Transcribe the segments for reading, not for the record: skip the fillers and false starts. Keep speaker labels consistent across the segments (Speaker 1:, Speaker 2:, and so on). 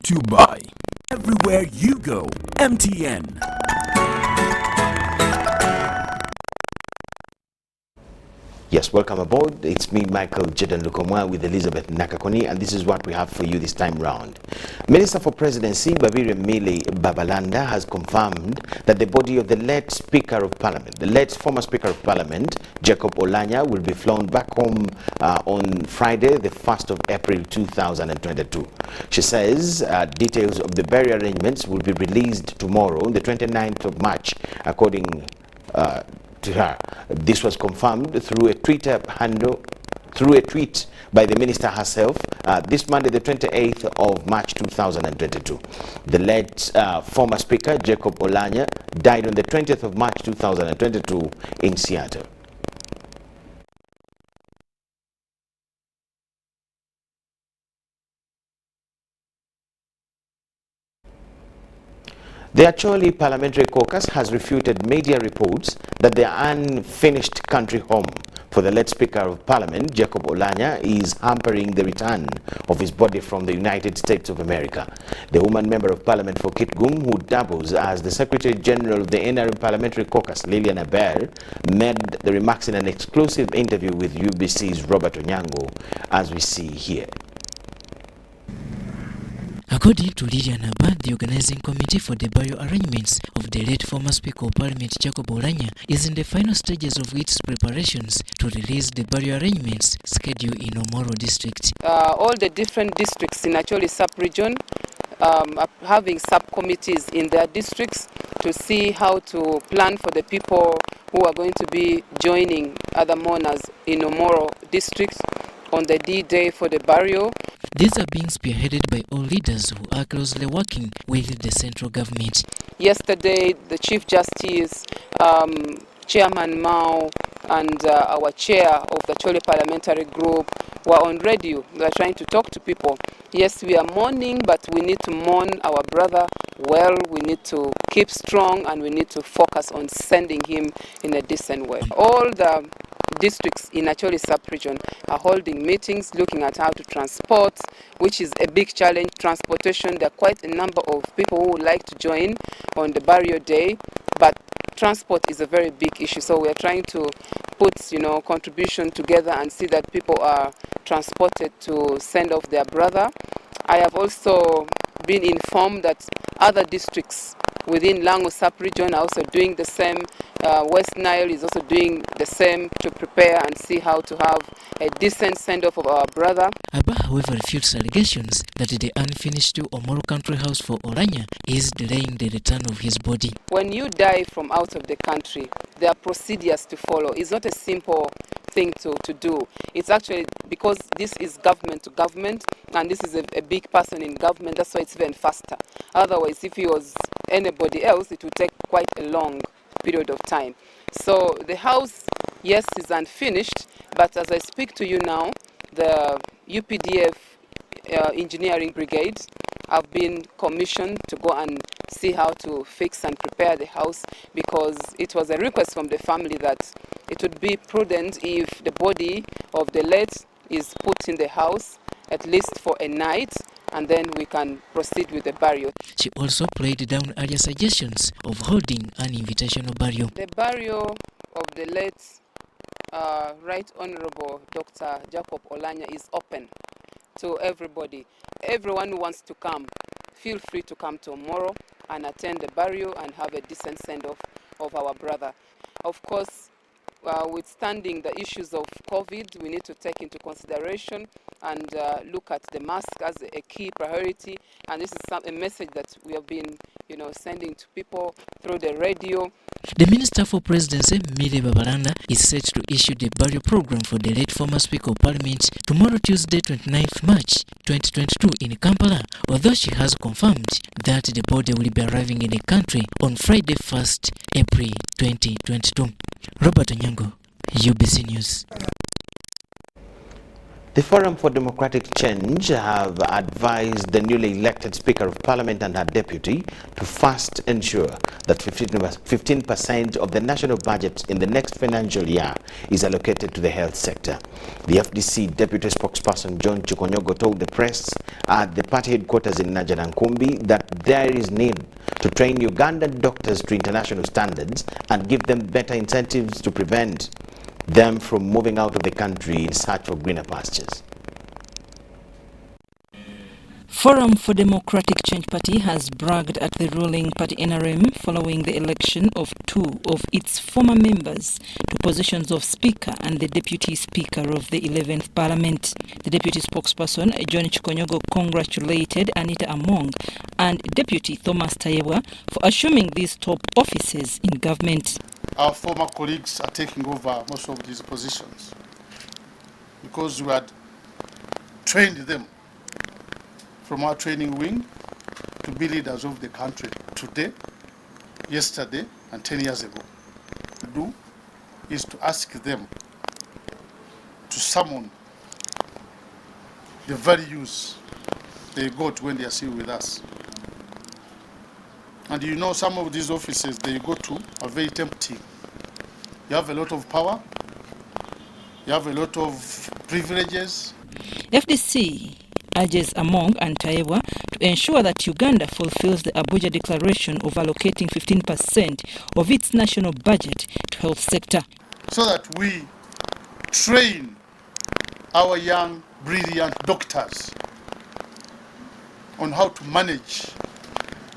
Speaker 1: to buy. Everywhere you go, MTN.
Speaker 2: Yes, welcome aboard. It's me, Micheal Lukomwa, with Elizabeth Nakakoni, and this is what we have for you this time round. Minister for Presidency, Babiri Mili Babalanda, has confirmed that the body of the late Speaker of Parliament, the late former Speaker of Parliament, Jacob Oulanyah, will be flown back home on Friday, the 1st of April 2022. She says details of the burial arrangements will be released tomorrow, the 29th of March, according to her. This was confirmed through a Twitter handle, through a tweet by the minister herself this Monday, the 28th of March 2022. The late former speaker, Jacob Oulanyah, died on the 20th of March 2022 in Seattle. The Acholi Parliamentary Caucus has refuted media reports that the unfinished country home for the late Speaker of Parliament, Jacob Oulanyah, is hampering the return of his body from the United States of America. The woman member of Parliament for Kitgum, who doubles as the Secretary General of the NRM Parliamentary Caucus, Lilian Aber, made the remarks in an exclusive interview with UBC's Robert Onyango, as we see here.
Speaker 3: According to Lilian Abad, the organizing committee for the burial arrangements of the late former Speaker of Parliament Jacob Oulanyah is in the final stages of its preparations to release the burial arrangements scheduled in Omoro district.
Speaker 4: All the different districts in Acholi sub-region are having subcommittees in their districts to see how to plan for the people who are going to be joining other mourners in Omoro district on the D-Day for the burial.
Speaker 3: These are being spearheaded by all leaders who are closely working with the central government.
Speaker 4: Yesterday, the Chief Justice, Chairman Mao, and our chair of the Acholi Parliamentary Group were on radio. They are trying to talk to people. Yes, we are mourning, but we need to mourn our brother well. We need to keep strong, and we need to focus on sending him in a decent way. All the districts in Acholi sub-region are holding meetings looking at how to transport, which is a big challenge. Transportation, there are quite a number of people who would like to join on the burial day, but transport is a very big issue. So we are trying to put, contribution together and see that people are transported to send off their brother. I have also been informed that other districts within Lango sub-region are also doing the same. West Nile is also doing the same to prepare and see how to have a decent send-off of our brother.
Speaker 3: Abba, however, refutes allegations that the unfinished Omoro country house for Oulanyah is delaying the return of his body.
Speaker 4: When you die from out of the country, there are procedures to follow. It's not a simple thing to do. It's actually because this is government to government, and this is a big person in government. That's why it's even faster. Otherwise, if he was anybody else, it would take quite a long period of time. So the house, yes, is unfinished, but as I speak to you now, the UPDF engineering brigade have been commissioned to go and see how to fix and prepare the house, because it was a request from the family that it would be prudent if the body of the late is put in the house at least for a night, and then we can proceed with the burial.
Speaker 3: She also played down earlier suggestions of holding an invitational burial.
Speaker 4: The burial of the late Right Honorable Dr. Jacob Oulanyah is open to everybody. Everyone who wants to come, feel free to come tomorrow and attend the burial and have a decent send-off of our brother. Of course, withstanding the issues of COVID, we need to take into consideration and look at the mask as a key priority. And this is a message that we have been, sending to people through the radio.
Speaker 3: The Minister for Presidency, Mili Babalanda, is set to issue the burial program for the late former Speaker of Parliament tomorrow, Tuesday, 29th March 2022 in Kampala, although she has confirmed that the body will be arriving in the country on Friday, 1st April 2022. Robert Onyango, UBC News.
Speaker 2: The Forum for Democratic Change have advised the newly elected Speaker of Parliament and her deputy to first ensure that 15% of the national budget in the next financial year is allocated to the health sector. The FDC deputy spokesperson John Chikonyogo told the press at the party headquarters in Najanankumbi that there is need to train Ugandan doctors to international standards and give them better incentives to prevent them from moving out of the country in search for greener pastures.
Speaker 5: Forum for Democratic Change Party has bragged at the ruling party NRM following the election of two of its former members to positions of Speaker and the Deputy Speaker of the 11th Parliament. The Deputy Spokesperson John Chikonyogo congratulated Anita Among and Deputy Thomas Tayebwa for assuming these top offices in government.
Speaker 6: Our former colleagues are taking over most of these positions because we had trained them from our training wing to be leaders of the country today, yesterday, and 10 years ago. What to do is to ask them to summon the values they got when they are still with us. And you know, some of these offices they go to are very tempting. You have a lot of power, you have a lot of privileges.
Speaker 5: FDC urges Among and Tayebwa to ensure that Uganda fulfills the Abuja Declaration of allocating 15% of its national budget to health sector.
Speaker 6: So that we train our young, brilliant doctors on how to manage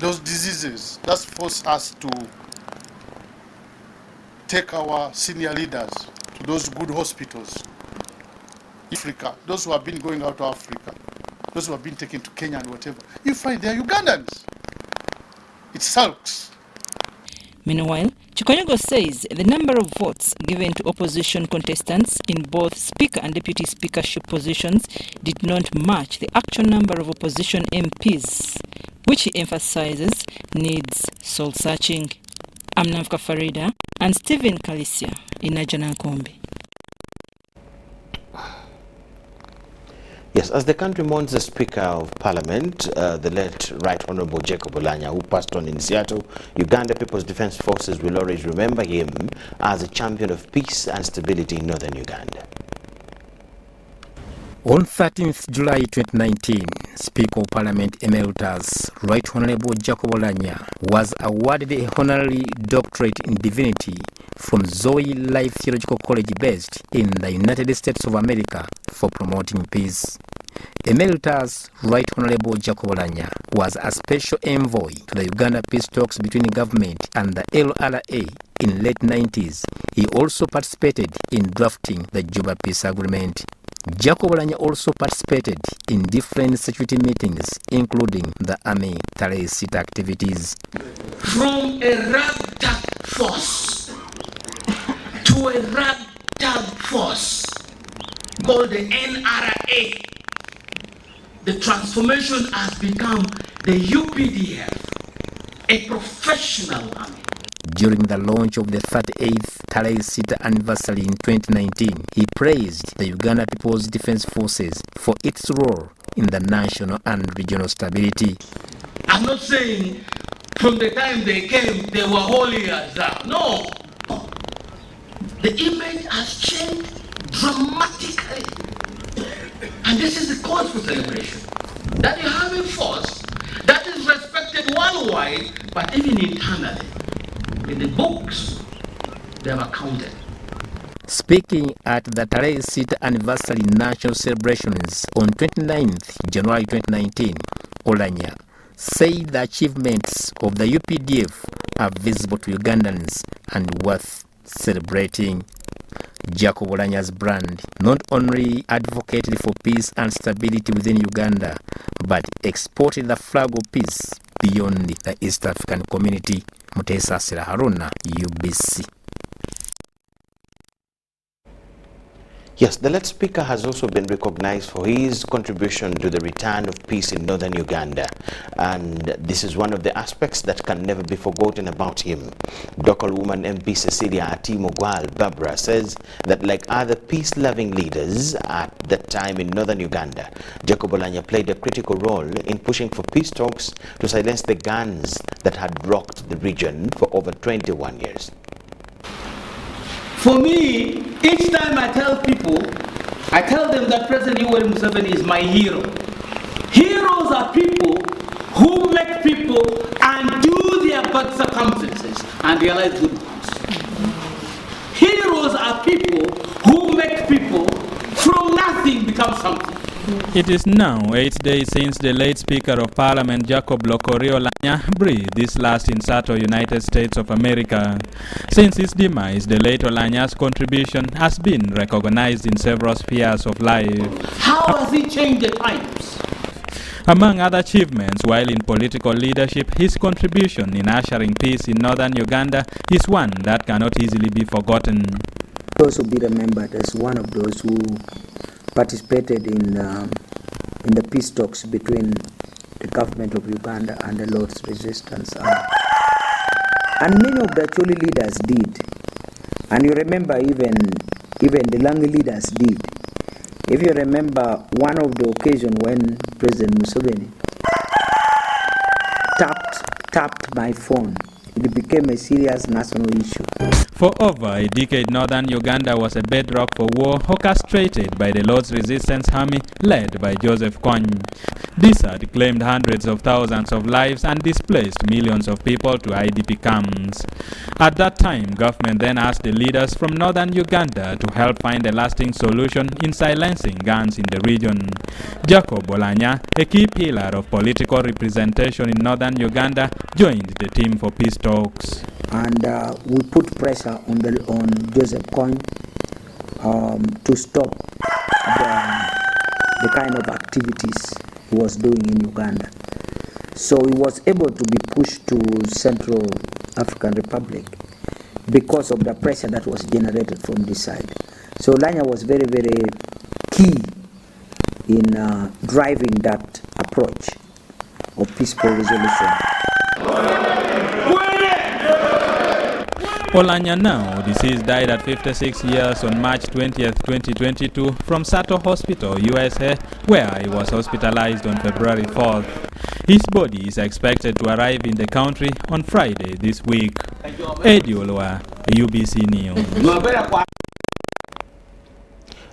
Speaker 6: those diseases that force us to take our senior leaders to those good hospitals. Africa, those who have been going out to Africa, those who have been taken to Kenya and whatever, you find they are Ugandans. It sulks.
Speaker 5: Meanwhile, Chikonyogo says the number of votes given to opposition contestants in both Speaker and Deputy Speakership positions did not match the actual number of opposition MPs, which he emphasizes needs soul searching. I'm Navka Farida and Stephen Kalisia in Najanankumbi.
Speaker 2: Yes, as the country mourns the Speaker of Parliament, the late Right Honorable Jacob Oulanyah, who passed on in Seattle, Uganda People's Defense Forces will always remember him as a champion of peace and stability in northern Uganda.
Speaker 7: On 13th July 2019, Speaker of Parliament Emeritus Right Honorable Jacob Oulanyah was awarded a honorary doctorate in divinity from Zoe Life Theological College based in the United States of America for promoting peace. Emeritus Right Honorable Jacob Oulanyah was a special envoy to the Uganda peace talks between government and the LRA in late 90s. He also participated in drafting the Juba Peace Agreement. Jacob Oulanyah also participated in different security meetings, including the Army Tarehe Sita activities.
Speaker 8: From a ragtag force to a ragtag force called the NRA, the transformation has become the UPDF, a professional army.
Speaker 7: During the launch of the 38th Tarehe Sita anniversary in 2019, he praised the Uganda People's Defense Forces for its role in the national and regional stability.
Speaker 8: I'm not saying from the time they came, they were holy as thou. No. The image has changed dramatically. And this is the cause for celebration. That you have a force that is respected worldwide, but even internally. In the books, they are counted.
Speaker 7: Speaking at the Tarehe Sita anniversary national celebrations on 29th January 2019, Oulanyah said the achievements of the UPDF are visible to Ugandans and worth celebrating. Jacob Oulanyah's brand not only advocated for peace and stability within Uganda, but exported the flag of peace beyond the East African community. Mutesa Sera Haruna, UBC.
Speaker 2: Yes, the late speaker has also been recognized for his contribution to the return of peace in northern Uganda, and this is one of the aspects that can never be forgotten about him. Local woman MP Cecilia Atimogwal Barbara says that like other peace-loving leaders at that time in northern Uganda, Jacob Oulanyah played a critical role in pushing for peace talks to silence the guns that had rocked the region for over 21 years.
Speaker 8: For me, each time I tell people, I tell them that President Yoweri Museveni is my hero. Heroes are people who make people undo their bad circumstances and realize good ones. Heroes are people who make people from nothing become something.
Speaker 9: It is now 8 days since the late Speaker of Parliament Jacob Oulanyah breathed his last in Sato, United States of America. Since his demise, the late Oulanyah's contribution has been recognized in several spheres of life.
Speaker 8: How has he changed the times?
Speaker 9: Among other achievements, while in political leadership, his contribution in ushering peace in northern Uganda is one that cannot easily be forgotten.
Speaker 10: Also be remembered as one of those who participated in the peace talks between the government of Uganda and the Lord's Resistance Army. And many of the Acholi leaders did. And you remember even the Langi leaders did. If you remember one of the occasions when President Museveni tapped my phone, it became a serious national issue.
Speaker 9: For over a decade, northern Uganda was a bedrock for war orchestrated by the Lord's Resistance Army led by Joseph Kony. This had claimed hundreds of thousands of lives and displaced millions of people to IDP camps. At that time, government then asked the leaders from northern Uganda to help find a lasting solution in silencing guns in the region. Jacob Oulanyah, a key pillar of political representation in northern Uganda, joined the team for peace talks.
Speaker 10: And we put pressure on Joseph Kony to stop the kind of activities he was doing in Uganda. So he was able to be pushed to Central African Republic because of the pressure that was generated from this side. So Oulanyah was very, very key in driving that approach of peaceful resolution.
Speaker 9: Oulanyah, now deceased, died at 56 years on March 20th, 2022 from Sato Hospital, USA, where he was hospitalized on February 4th. His body is expected to arrive in the country on Friday this week. Eddie Olwa, UBC News.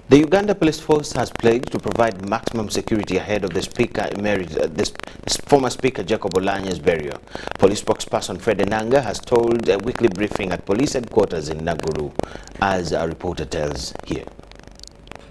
Speaker 2: The Uganda Police Force has pledged to provide maximum security ahead of the Speaker Emeritus, former Speaker Jacob Oulanyah's burial. Police spokesperson Fred Enanga has told a weekly briefing at police headquarters in Nakuru, as our reporter tells here.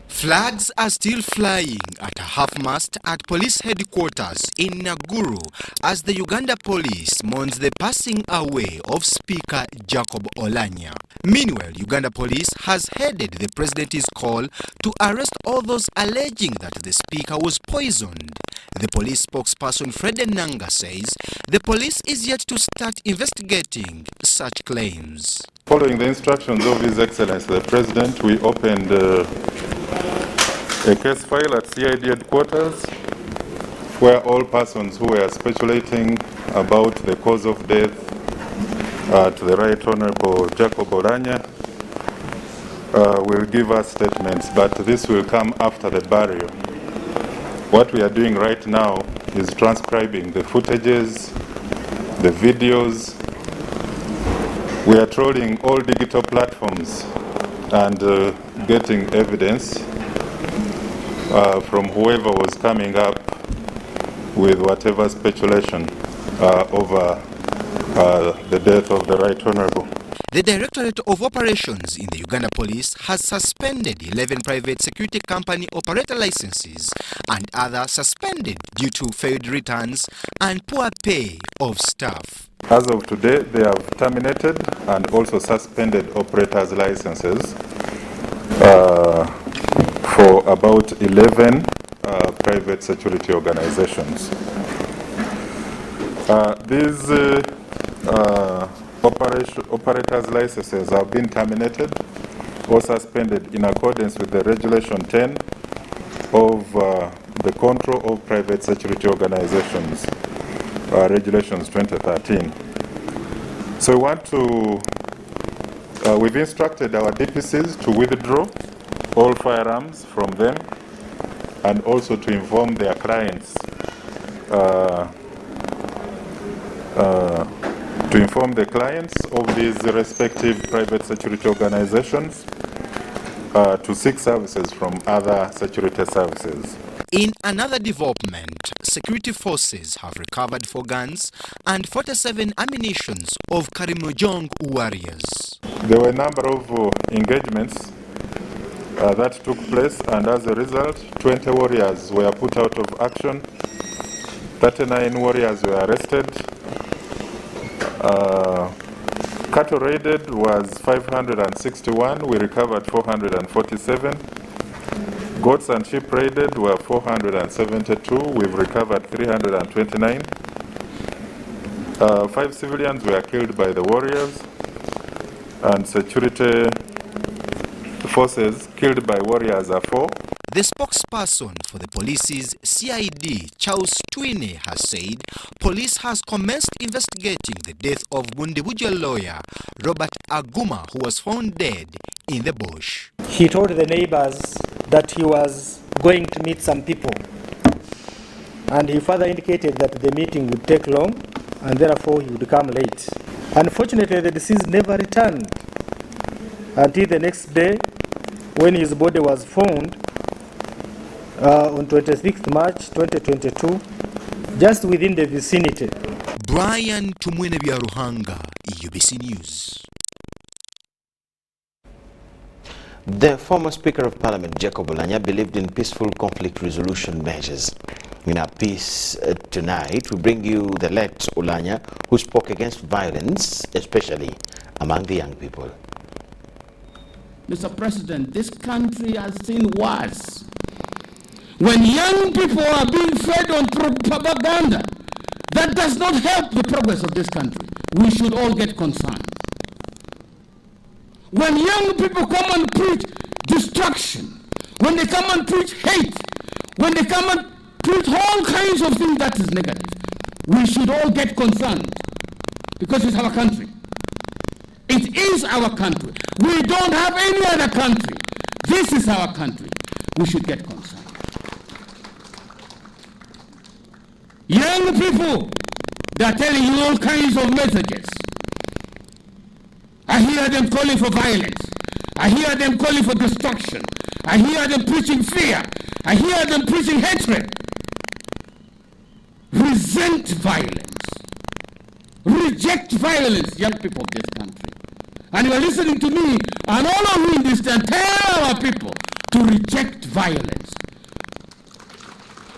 Speaker 11: Flags are still flying at half-mast at police headquarters in Nakuru as the Uganda police mourns the passing away of Speaker Jacob Oulanyah. Meanwhile, Uganda police has headed the president's call to arrest all those alleging that the speaker was poisoned. The police spokesperson Fred Enanga says the police is yet to start investigating such claims.
Speaker 12: Following the instructions of His Excellency the President, we opened a case file at CID headquarters where all persons who were speculating about the cause of death to the Right Honorable Jacob Oulanyah will give us statements, but this will come after the burial. What we are doing right now is transcribing the footages, the videos. We are trolling all digital platforms and getting evidence from whoever was coming up with whatever speculation over the death of the Right Honorable.
Speaker 11: The Directorate of Operations in the Uganda Police has suspended 11 private security company operator licenses and others suspended due to failed returns and poor pay of staff.
Speaker 12: As of today, they have terminated and also suspended operators' licenses for about 11 private security organizations. These operators' licenses have been terminated or suspended in accordance with the Regulation 10 of the Control of Private Security Organizations, Regulations 2013. So we want to, we've instructed our DPCs to withdraw all firearms from them and also to inform their clients, to inform the clients of these respective private security organizations to seek services from other security services.
Speaker 11: In another development, security forces have recovered 4 guns and 47 ammunitions of Karimojong warriors.
Speaker 12: There were a number of engagements that took place, and as a result, 20 warriors were put out of action, 39 warriors were arrested. Cattle raided was 561, we recovered 447. Goats and sheep raided were 472, we've recovered 329. 5 civilians were killed by the warriors, and security forces killed by warriors are 4.
Speaker 11: The spokesperson for the police's CID, Charles Twine, has said police has commenced investigating the death of Bundibuja lawyer Robert Aguma, who was found dead in the bush.
Speaker 13: He told the neighbors that he was going to meet some people, and he further indicated that the meeting would take long and therefore he would come late. Unfortunately, the deceased never returned until the next day when his body was found on 26th March 2022, just within the vicinity.
Speaker 11: Brian Tumwene Ruhanga, UBC News.
Speaker 2: The former Speaker of Parliament, Jacob Oulanyah, believed in peaceful conflict resolution measures. In our piece tonight, we bring you the late Oulanyah, who spoke against violence, especially among the young people.
Speaker 8: Mr. President, this country has seen worse. When young people are being fed on propaganda, that does not help the progress of this country. We should all get concerned. When young people come and preach destruction, when they come and preach hate, when they come and preach all kinds of things that is negative, we should all get concerned, because it's our country. It is our country. We don't have any other country. This is our country. We should get concerned. Young people, they are telling you all kinds of messages. I hear them calling for violence. I hear them calling for destruction. I hear them preaching fear. I hear them preaching hatred. Resent violence. Reject violence, young people of this country. And you are listening to me, and all of you in this time, tell our people to reject violence,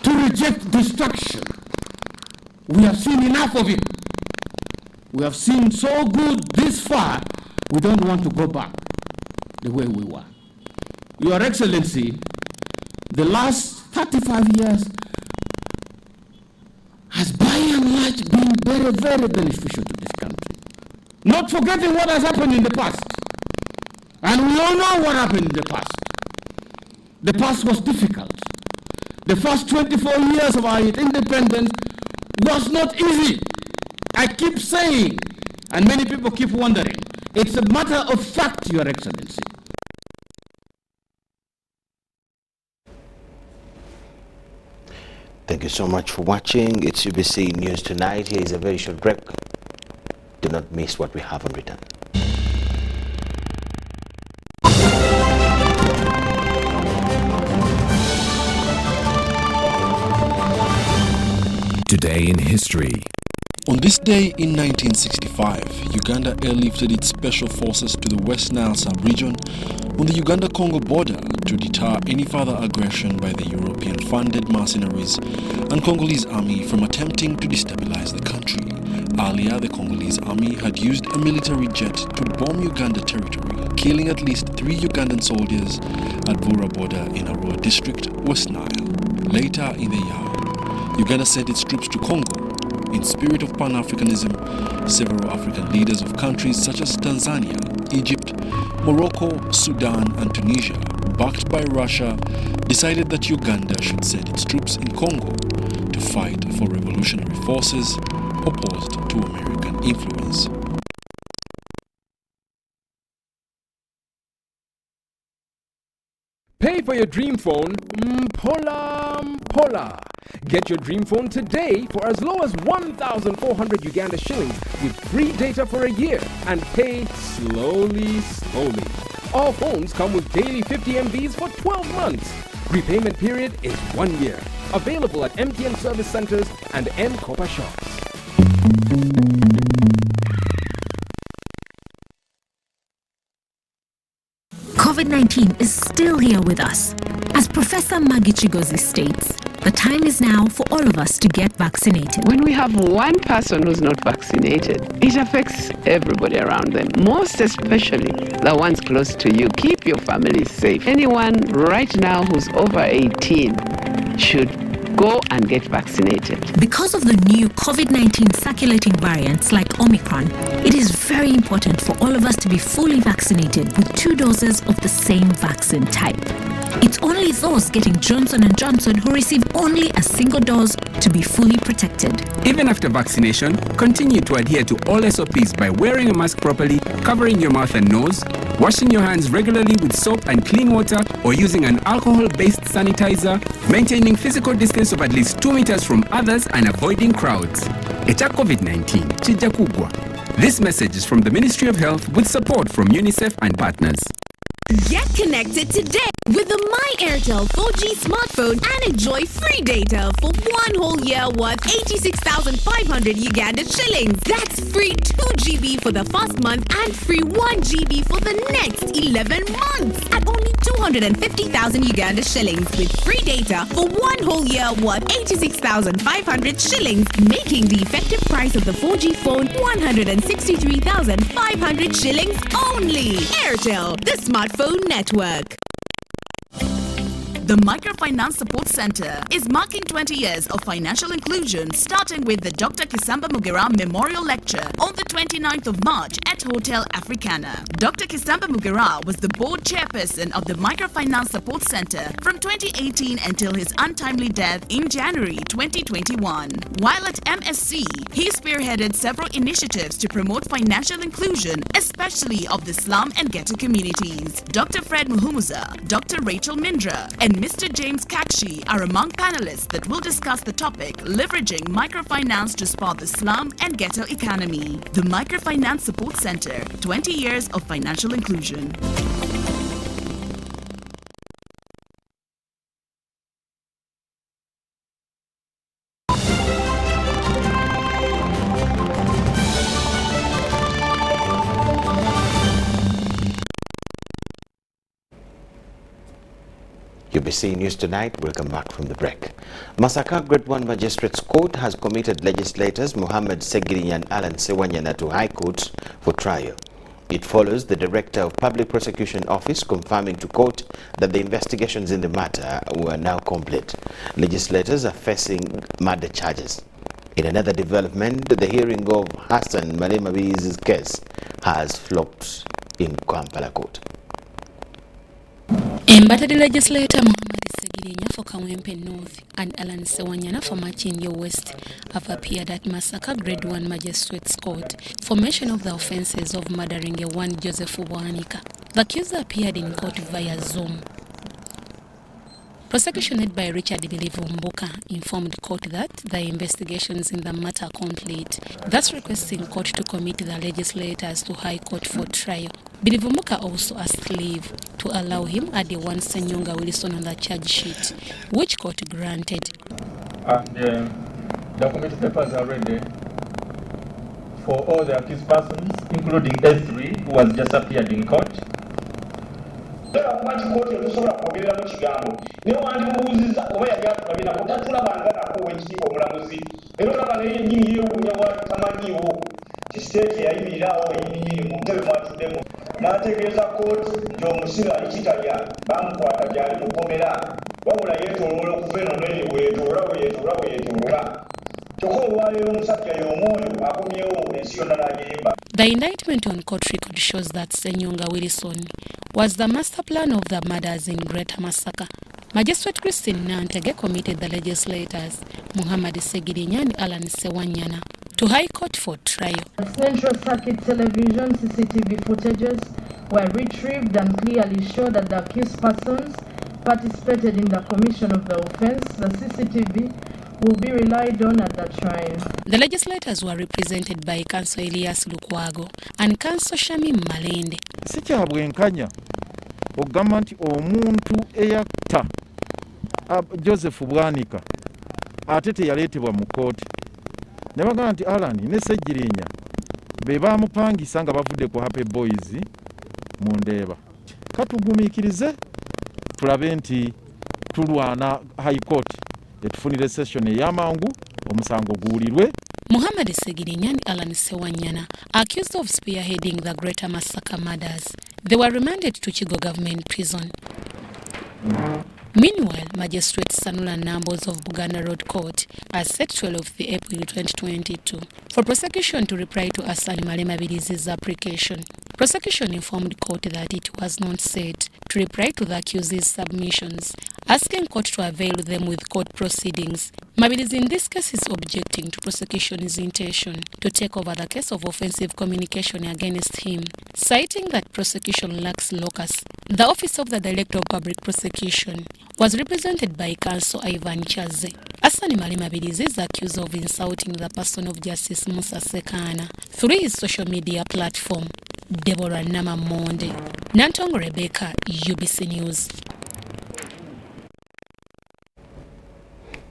Speaker 8: to reject destruction. We have seen enough of it. We have seen so good this far, we don't want to go back the way we were. Your Excellency, the last 35 years has by and large been very, very beneficial to this country. Not forgetting what has happened in the past. And we all know what happened in the past. The past was difficult. The first 24 years of our independence was not easy. I keep saying, and many people keep wondering, it's a matter of fact, Your Excellency.
Speaker 2: Thank you so much for watching. It's UBC News Tonight. Here is a very short break. Do not miss what we have on return.
Speaker 1: Today in history.
Speaker 14: On this day in 1965, Uganda airlifted its special forces to the West Nile sub-region on the Uganda-Congo border to deter any further aggression by the European-funded mercenaries and Congolese army from attempting to destabilize the country. Earlier, the Congolese army had used a military jet to bomb Uganda territory, killing at least 3 Ugandan soldiers at Bura border in Arua district, West Nile. Later in the year, Uganda sent its troops to Congo. In spirit of Pan-Africanism, several African leaders of countries such as Tanzania, Egypt, Morocco, Sudan, and Tunisia, backed by Russia, decided that Uganda should send its troops in Congo to fight for revolutionary forces opposed to American influence.
Speaker 15: Pay for your dream phone, Pola. Get your dream phone today for as low as 1,400 Uganda shillings with free data for a year and pay slowly. All phones come with daily 50 MBs for 12 months. Repayment period is 1 year. Available at MTN service centers and M-Kopa shops.
Speaker 16: COVID-19 is still here with us. As Professor Maggie Chigozi states, the time is now for all of us to get vaccinated.
Speaker 4: When we have one person who's not vaccinated, it affects everybody around them, most especially the ones close to you. Keep your family safe. Anyone right now who's over 18 should go and get vaccinated.
Speaker 16: Because of the new COVID-19 circulating variants like Omicron, it is very important for all of us to be fully vaccinated with 2 doses of the same vaccine type. It's only those getting Johnson & Johnson who receive only a single dose to be fully protected.
Speaker 17: Even after vaccination, continue to adhere to all SOPs by wearing a mask properly, covering your mouth and nose, washing your hands regularly with soap and clean water, or using an alcohol-based sanitizer, maintaining physical distance of at least 2 meters from others, and avoiding crowds. Echa COVID-19, chija kugwa. This message is from the Ministry of Health with support from UNICEF and partners.
Speaker 18: Get connected today with the My Airtel 4G smartphone and enjoy free data for 1 whole year worth 86,500 Uganda shillings. That's free 2 GB for the first month and free 1 GB for the next 11 months at only 250,000 Uganda shillings with free data for 1 whole year worth 86,500 shillings, making the effective price of the 4G phone 163,500 shillings only. Airtel, the smartphone network.
Speaker 19: The Microfinance Support Center is marking 20 years of financial inclusion, starting with the Dr. Kisamba Mugera Memorial Lecture on the 29th of March at Hotel Africana. Dr. Kisamba Mugera was the board chairperson of the Microfinance Support Center from 2018 until his untimely death in January 2021. While at MSC, he spearheaded several initiatives to promote financial inclusion, especially of the slum and ghetto communities. Dr. Fred Muhumuza, Dr. Rachel Mindra, and Mr. James Kakshi are among panelists that will discuss the topic, leveraging microfinance to spur the slum and ghetto economy. The Microfinance Support Center, 20 years of financial inclusion.
Speaker 2: UBC News Tonight. Welcome back from the break. Masaka Grade 1 Magistrates Court has committed legislators Mohammed Segiri and Alan Sewanyana to High Court for trial. It follows the Director of Public Prosecution Office confirming to court that the investigations in the matter were now complete. Legislators are facing murder charges. In another development, the hearing of Hassan Malemabi's case has flopped in Kampala Court.
Speaker 20: Embattled legislator Mohammed Segirinya for Kawempe North and Alan Sewanyana for Machinyo West have appeared at Masaka Grade 1 Magistrates Court for mention of the offences of murdering a one Joseph Wanika. The accused appeared in court via Zoom. Prosecution led by Richard Bilivumbuka informed court that the investigations in the matter are complete, thus requesting court to commit the legislators to High Court for trial. Bilivumbuka also asked leave to allow him add the one Senyonga Wilson on the charge sheet, which court granted.
Speaker 21: And the committee papers are ready for all the accused persons, including S3, who has just appeared in court.
Speaker 20: The indictment on court record shows that Senyonga Wilson was the master planner of the murders in Greater Masaka. Magistrate Christine Nantege committed the legislators Muhammad Segirinya and Alan Sewanyana to High Court for trial.
Speaker 3: Central Circuit Television CCTV footages were retrieved and clearly show that the accused persons participated in the commission of the offense. The CCTV will be relied on at the trial.
Speaker 20: The legislators were represented by Councillor Elias Lukwago and Councillor Shamim Malende.
Speaker 22: Sikyabwenkanya ogamba nti omuntu eyatta Joseph Bwanika ate teyaleetebwa mu kooti. Ne bagamba nti Alan ne Segirinya be baamupangisa nga bavudde ku Happy Boys mu Ndeeba. Katugumiikirize tulabe nti tulwana High Court etufunire session eyamangu omusango guwulirwe.
Speaker 20: Muhammad Segirinya and Alan Sewanyana, accused of spearheading the Greater Masaka murders. They were remanded to Chigo Government Prison. Meanwhile, Magistrate Sanula Nambos of Buganda Road Court has set 12th April 2022 for prosecution to reply to Asani Malema Bilizi's application. Prosecution informed court that it was not set to reply to the accused's submissions, asking court to avail them with court proceedings. Mabilizi in this case is objecting to prosecution's intention to take over the case of offensive communication against him, citing that prosecution lacks locus. The Office of the Director of Public Prosecution was represented by Counsel Ivan Chaze. Asani Malema Bilizi is accused of insulting the person of Justice Musa Sekana through his social media platform. Deborah Nama Monde, Nantongo Rebecca, UBC News.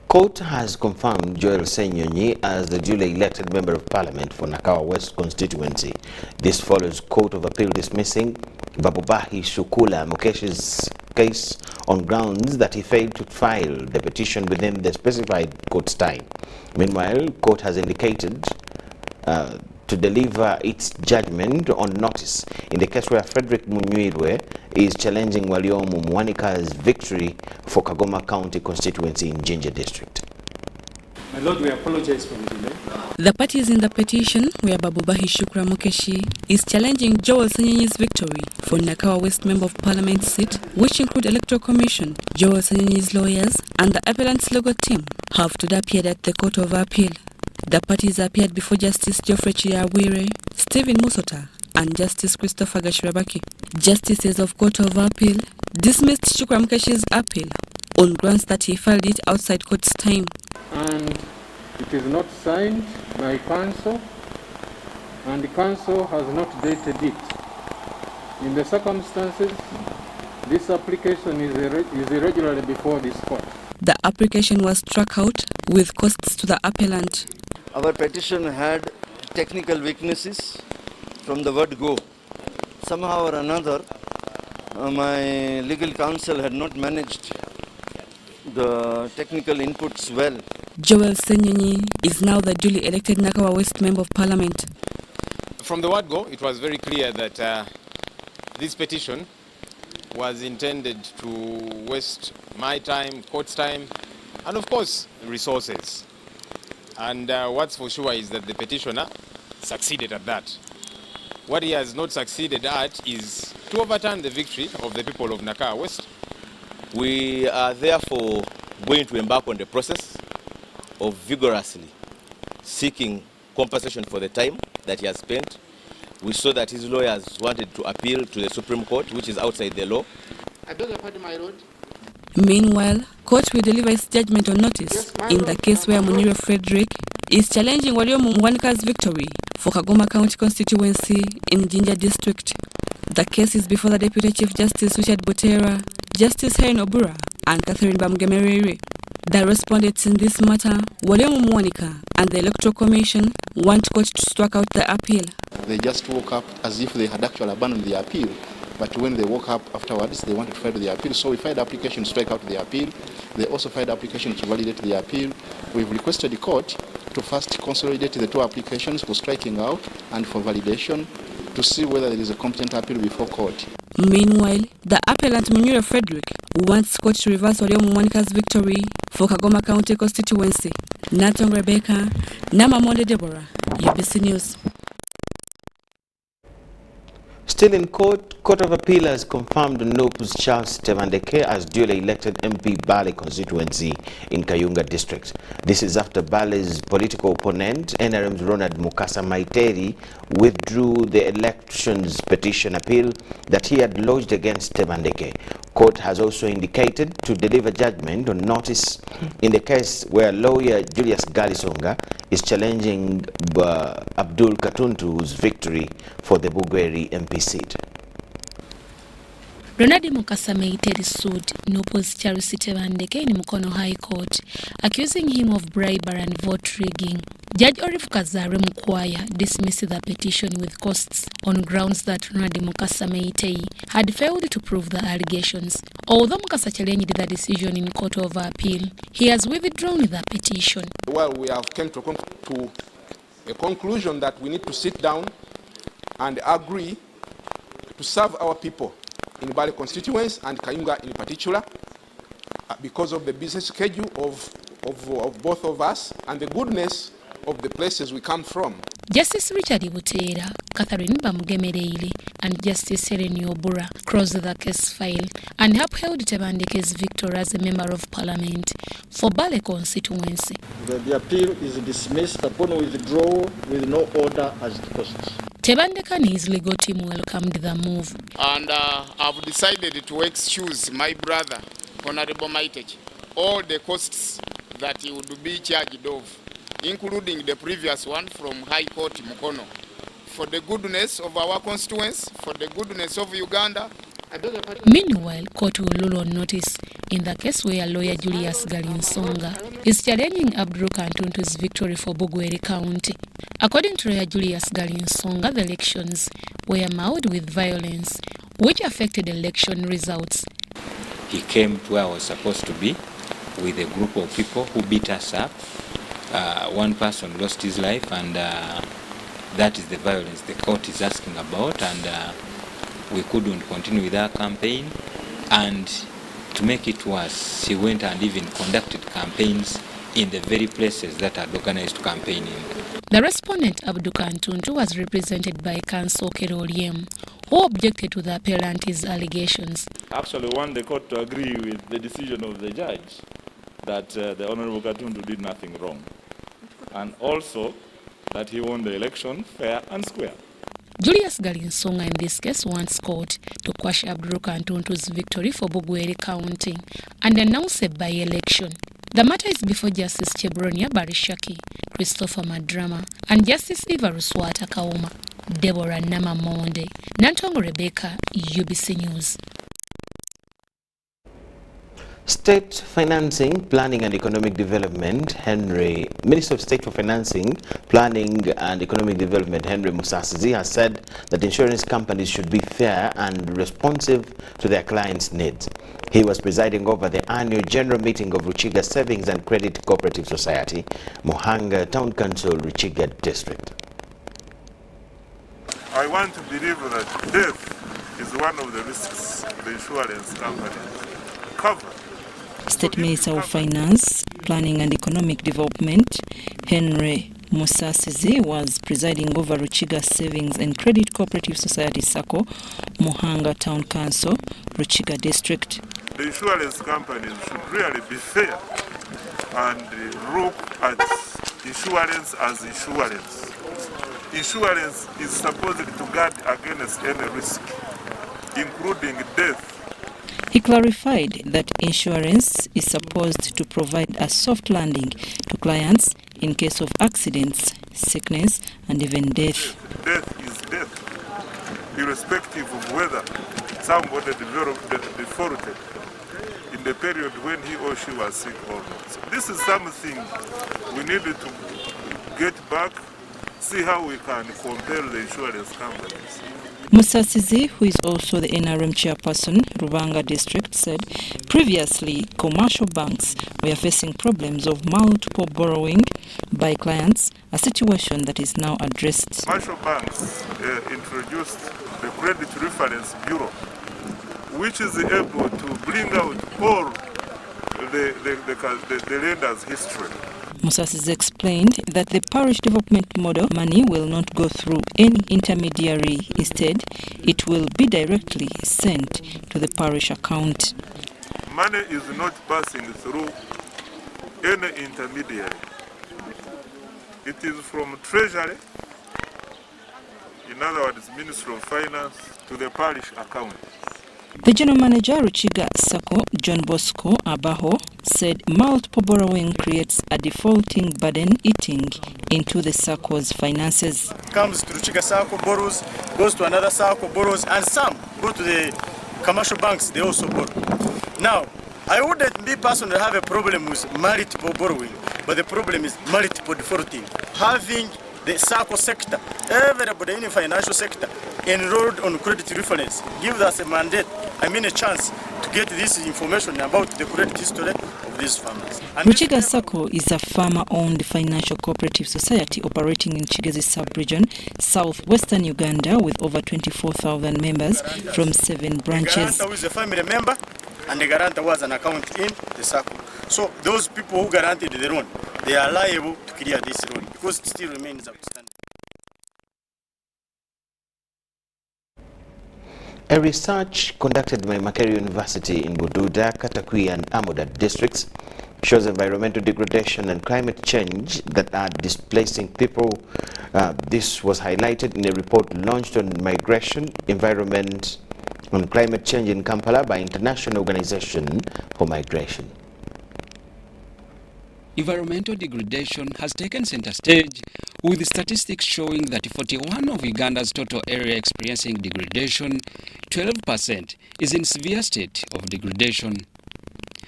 Speaker 2: Court has confirmed Joel Senyonyi as the duly elected Member of Parliament for Nakawa West constituency. This follows Court of Appeal dismissing Babubahi Shukula Mukesh's case on grounds that he failed to file the petition within the specified court's time. Meanwhile, court has indicated to deliver its judgment on notice in the case where Frederick Munyuirwe is challenging Waliomu Mwanika's victory for Kagoma County constituency in Jinja District.
Speaker 23: My Lord, we apologize for the delay.
Speaker 24: The parties in the petition where Babubahi Shukra Mukeshi is challenging Joel Senyonyi's victory for Nakawa West Member of Parliament seat, which include Electoral Commission, Joel Senyonyi's lawyers, and the appellant's legal team, have today appeared at the Court of Appeal. The parties appeared before Justice Geoffrey Chiawire, Stephen Musota, and Justice Christopher Gashirabaki. Justices of Court of Appeal dismissed Shukra Mukeshi's appeal on grounds that he filed it outside court's time.
Speaker 23: And it is not signed by counsel, and the counsel has not dated it. In the circumstances, this application is irregularly before this court.
Speaker 24: The application was struck out with costs to the appellant.
Speaker 25: Our petition had technical weaknesses from the word go. Somehow or another, my legal counsel had not managed the technical inputs well.
Speaker 24: Joel Senyonyi is now the duly elected Nakawa West Member of Parliament.
Speaker 26: From the word go, it was very clear that this petition was intended to waste my time, court's time, and of course resources. And what's for sure is that the petitioner succeeded at that. What he has not succeeded at is to overturn the victory of the people of Nakawa West.
Speaker 27: We are therefore going to embark on the process of vigorously seeking compensation for the time that he has spent. We saw that his lawyers wanted to appeal to the Supreme Court, which is outside the law.
Speaker 23: I beg your pardon, my lord.
Speaker 24: Meanwhile, court will deliver its judgment on notice in the case where Muniro Frederick is challenging Waliomu Mwanika's victory for Kagoma County constituency in Jinja District. The case is before the Deputy Chief Justice Richard Butera, Justice Helen Obura, and Catherine Bamgemerere. The respondents in this matter, Waliomu Mwanika and the Electoral Commission, want court to strike out the appeal.
Speaker 28: They just woke up as if they had actually abandoned the appeal. But when they woke up afterwards, they wanted to file the appeal. So we filed application to strike out the appeal. They also filed application to validate the appeal. We've requested the court to first consolidate the two applications for striking out and for validation to see whether there is a competent appeal before court.
Speaker 24: Meanwhile, the appellant Muniro Frederick wants court to reverse Waliomu Mwanika's victory for Kagoma County constituency. Natong Rebecca, Namamonde Deborah, UBC News.
Speaker 2: Still in court, Court of Appeal has confirmed Nopu's Charles Tebandeke as duly elected MP Bale constituency in Kayunga district. This is after Bale's political opponent, NRM's Ronald Mukasa Maiteri, withdrew the elections petition appeal that he had lodged against Tebandeke. Court has also indicated to deliver judgment on notice in the case where lawyer Julius Galisonga is challenging Abdul Katuntu's victory for the Bugweri MP seat.
Speaker 20: Ronald Mukasa Maiteri sued Nopu's Charles Tebandeke in Mukono High Court, accusing him of bribery and vote rigging. Judge Orif Kazare Mukwaya dismissed the petition with costs on grounds that Ronald Mukasa Maiteri had failed to prove the allegations. Although Mukasa challenged the decision in Court of Appeal, he has withdrawn the petition.
Speaker 5: Well, we have come to a conclusion that we need to sit down and agree to serve our people in Bale constituents and Kayunga in particular, because of the business schedule of both of us and the goodness of the places we come from.
Speaker 20: Justice Richard Butera, Catherine Bamugemereile, and Justice Helen Obura closed the case file and upheld Tebandeke's victory as a Member of Parliament for Bale constituency.
Speaker 6: The appeal is dismissed upon withdrawal with no order as it proceeds.
Speaker 20: Tebandeke and his legal team welcomed the move.
Speaker 7: And I've decided to excuse my brother, Honorable Maitech, all the costs that he would be charged of, including the previous one from High Court Mukono, for the goodness of our constituents, for the goodness of Uganda.
Speaker 20: Meanwhile, court will rule on notice in the case where lawyer Julius Galinsonga is challenging Abdul Katuntu's victory for Bugweri County. According to lawyer Julius Galinsonga, the elections were marred with violence, which affected election results.
Speaker 9: He came to where I was supposed to be with a group of people who beat us up. One person lost his life, and that is the violence the court is asking about, and we couldn't continue with our campaign. And to make it worse, he went and even conducted campaigns in the very places that had organized campaigning.
Speaker 20: The respondent, Abdul Katuntu, was represented by Counsel Keroliem, who objected to the appellant's allegations.
Speaker 10: Actually want the court to agree with the decision of the judge that the Honorable Katuntu did nothing wrong, and also that he won the election fair and square.
Speaker 20: Julius Galinsonga in this case wants court to quash Abdul Katuntu's victory for Bugweri County and announce a by-election. The matter is before Justice Chebronia Barishaki, Christopher Madrama, and Justice Eva Ruswata Kauma. Deborah Nama Monde, Nantongo Rebecca, UBC News.
Speaker 2: State Financing, Planning and Economic Development, Minister of State for Financing, Planning and Economic Development, Henry Musasizi, has said that insurance companies should be fair and responsive to their clients' needs. He was presiding over the annual general meeting of Ruchiga Savings and Credit Cooperative Society, Muhanga Town Council, Ruchiga District.
Speaker 11: I want to believe that death is one of the risks the insurance companies cover.
Speaker 24: State Minister of Finance, Planning and Economic Development, Henry Musasizi, was presiding over Ruchiga Savings and Credit Cooperative Society SACCO, Muhanga Town Council, Ruchiga District.
Speaker 11: The insurance companies should really be fair and look at insurance as insurance. Insurance is supposed to guard against any risk, including death.
Speaker 24: He clarified that insurance is supposed to provide a soft landing to clients in case of accidents, sickness, and even death.
Speaker 11: Death is death, irrespective of whether somebody defaulted in the period when he or she was sick or not. So this is something we needed to get back, see how we can compare the insurance companies.
Speaker 24: Musasizi, who is also the NRM chairperson, Rubanga District, said previously commercial banks were facing problems of multiple borrowing by clients, a situation that is now addressed.
Speaker 11: Commercial banks introduced the Credit Reference Bureau, which is able to bring out all the lender's history.
Speaker 24: Musasis explained that the parish development model money will not go through any intermediary. Instead, it will be directly sent to the parish account.
Speaker 11: Money is not passing through any intermediary. It is from Treasury, in other words, Ministry of Finance, to the parish account.
Speaker 24: The General Manager, Ruchiga Sacco, John Bosco Abaho, said multiple borrowing creates a defaulting burden eating into the Sacco's finances.
Speaker 1: Comes to Ruchiga Sacco, borrows, goes to another Sacco, borrows, and some go to the commercial banks, they also borrow. Now, I wouldn't be personally have a problem with multiple borrowing, but the problem is multiple defaulting. Having the Sacco sector, everybody in the financial sector, enrolled on credit reference, gives us a mandate, a chance to get this information about the credit history of these farmers.
Speaker 24: Ruchiga Sacco is a farmer-owned financial cooperative society operating in Kigezi sub-region, southwestern Uganda, with over 24,000 members from 7 branches.
Speaker 1: The guarantor is a family member, and the guarantor was an account in the Sacco. So those people who guaranteed the loan, they are liable to clear this loan because it still remains outstanding.
Speaker 2: A research conducted by Makerere University in Bududa, Katakwi and Amuda districts shows environmental degradation and climate change that are displacing people. This was highlighted in a report launched on migration, environment and climate change in Kampala by International Organization for Migration.
Speaker 17: Environmental degradation has taken center stage, with statistics showing that 41 of Uganda's total area experiencing degradation, 12% is in severe state of degradation.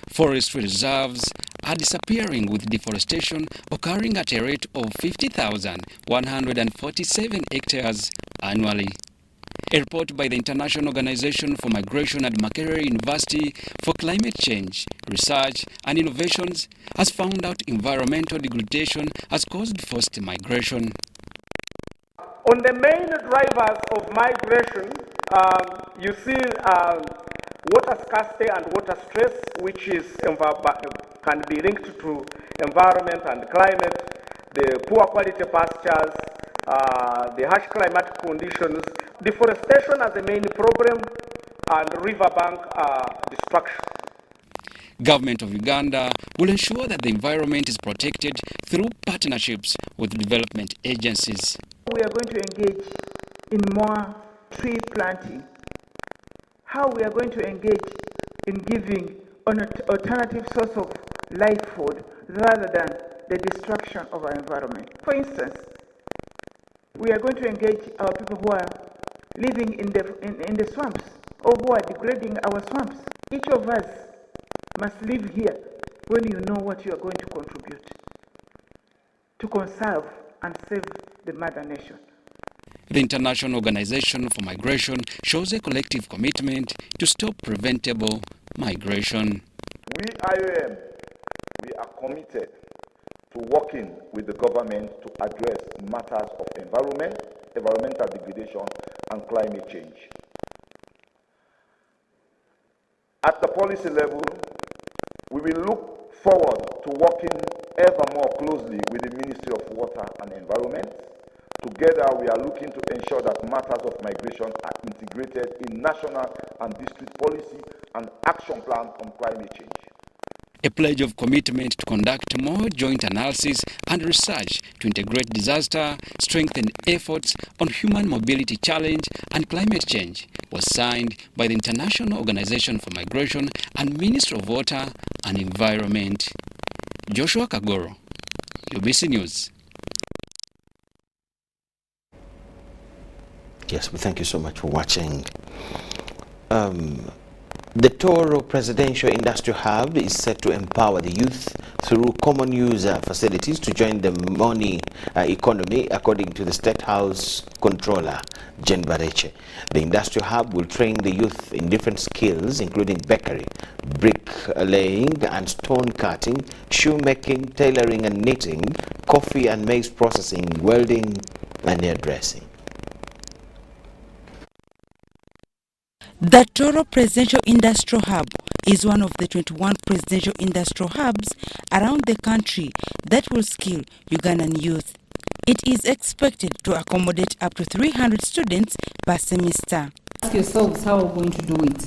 Speaker 17: Forest reserves are disappearing, with deforestation occurring at a rate of 50,147 hectares annually. A report by the International Organization for Migration at Makerere University for Climate Change, Research and Innovations has found out environmental degradation has caused forced migration.
Speaker 4: On the main drivers of migration, you see water scarcity and water stress, which is can be linked to environment and climate, the poor quality pastures, the harsh climatic conditions, deforestation as the main problem, and riverbank destruction.
Speaker 17: Government of Uganda will ensure that the environment is protected through partnerships with development agencies.
Speaker 8: We are going to engage in more tree planting. How we are going to engage in giving an alternative source of life food rather than the destruction of our environment. For instance, we are going to engage our people who are living in the swamps or who are degrading our swamps. Each of us must live here when you know what you are going to contribute to conserve and save the mother nation.
Speaker 17: The International Organization for Migration shows a collective commitment to stop preventable migration.
Speaker 12: We, IOM, we are committed to working with the government to address matters of environmental degradation and climate change. At the policy level, we will look forward to working ever more closely with the Ministry of Water and Environment. Together, we are looking to ensure that matters of migration are integrated in national and district policy and action plan on climate change.
Speaker 17: A pledge of commitment to conduct more joint analysis and research to integrate disaster, strengthen efforts on human mobility challenge and climate change was signed by the International Organization for Migration and Ministry of Water and Environment. Joshua Kagoro, UBC News.
Speaker 2: Yes, we thank you so much for watching. The Toro Presidential Industrial Hub is set to empower the youth through common user facilities to join the money economy, according to the State House Controller, Jen Bareche. The Industrial Hub will train the youth in different skills, including bakery, bricklaying and stone cutting, shoemaking, tailoring and knitting, coffee and maize processing, welding and hairdressing.
Speaker 24: The Toro Presidential Industrial Hub
Speaker 3: is one of the 21 presidential industrial hubs around the country that will skill Ugandan youth. It is expected to accommodate up to 300 students per semester.
Speaker 13: Ask yourselves how we're going to do it.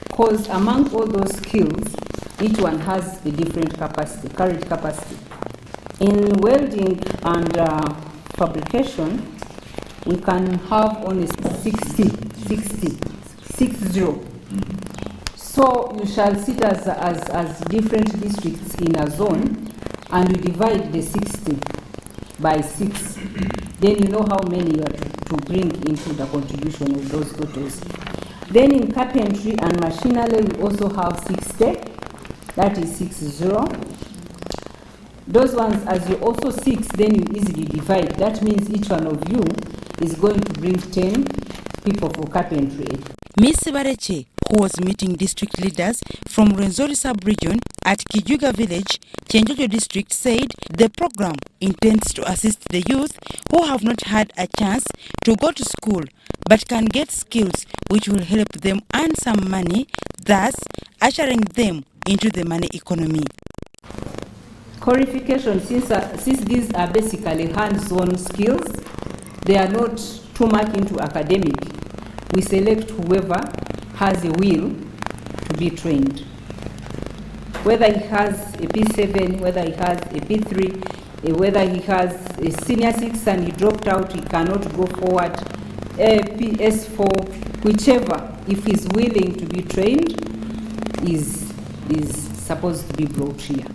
Speaker 13: Because among all those skills, each one has a different capacity, current capacity. In welding and fabrication, we can have only 60. So you shall sit as different districts in a zone, and you divide the 60 by 6. Then you know how many you are to bring into the contribution of those totals. Then in carpentry and machinery, we also have 60. That is 60. Those ones, as you also 6, then you easily divide. That means each one of you is going to bring 10 people for carpentry.
Speaker 3: Ms. Bareche, who was meeting district leaders from Rwenzori sub-region at Kijuga village, Chenjojo district, said the program intends to assist the youth who have not had a chance to go to school but can get skills which will help them earn some money, thus ushering them into the money economy.
Speaker 13: Qualification, since these are basically hands-on skills, they are not too much into academic. We select whoever has a will to be trained. Whether he has a P7, whether he has a P3, whether he has a senior 6 and he dropped out, he cannot go forward, a PS4, whichever, if he's willing to be trained, is supposed to be brought here.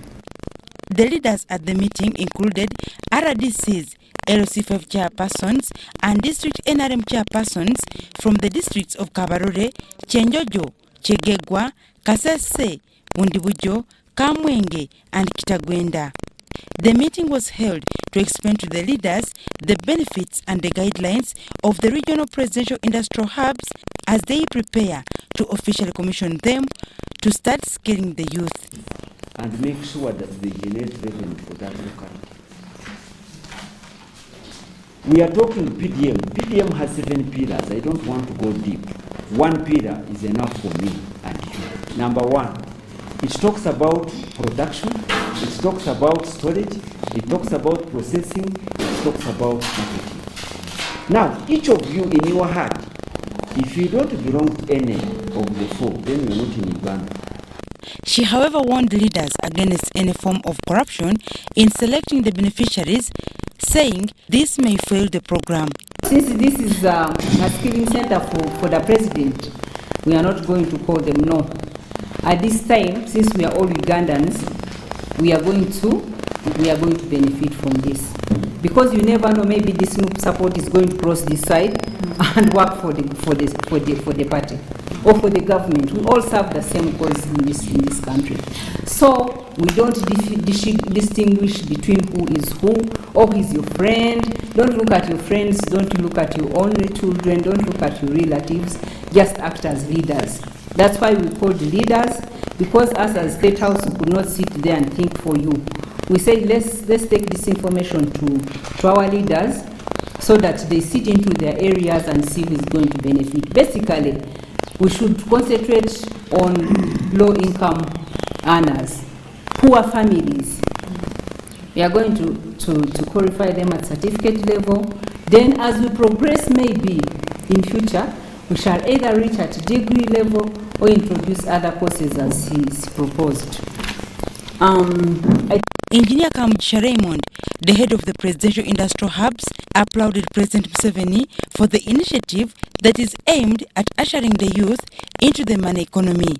Speaker 3: The leaders at the meeting included RDCs, LC5 chairpersons and district NRM chairpersons from the districts of Kabarore, Chenjojo, Chegegwa, Kasese, Mundibujo, Kamwenge and Kitagwenda. The meeting was held to explain to the leaders the benefits and the guidelines of the regional presidential industrial hubs as they prepare to officially commission them to start skilling the youth.
Speaker 14: And make sure that they generate revenue for that locality. We are talking PDM. PDM has 7 pillars. I don't want to go deep. 1 pillar is enough for me and you. Number 1, it talks about production, it talks about storage, it talks about processing, it talks about marketing. Now, each of you in your heart, if you don't belong to any of the 4, then you're not in Uganda.
Speaker 3: She, however, warned leaders against any form of corruption in selecting the beneficiaries, saying this may fail the program.
Speaker 13: Since this is a skilling center for the president, we are not going to call them no. At this time, since we are all Ugandans, we are going to benefit from this. Because you never know, maybe this new support is going to cross this side and work for the party or for the government. We all serve the same cause in this country. So we don't distinguish between who is who or who is your friend. Don't look at your friends, don't look at your only children, don't look at your relatives, just act as leaders. That's why we called leaders, because us as State House, we could not sit there and think for you. We say let's take this information to our leaders so that they sit into their areas and see who is going to benefit. Basically, we should concentrate on low-income earners, poor families. We are going to qualify them at certificate level. Then as we progress, maybe in future, we shall either reach at degree level or introduce other courses as is proposed.
Speaker 3: Engineer Kamugisha Raymond, the head of the Presidential Industrial Hubs, applauded President Museveni for the initiative that is aimed at ushering the youth into the money economy.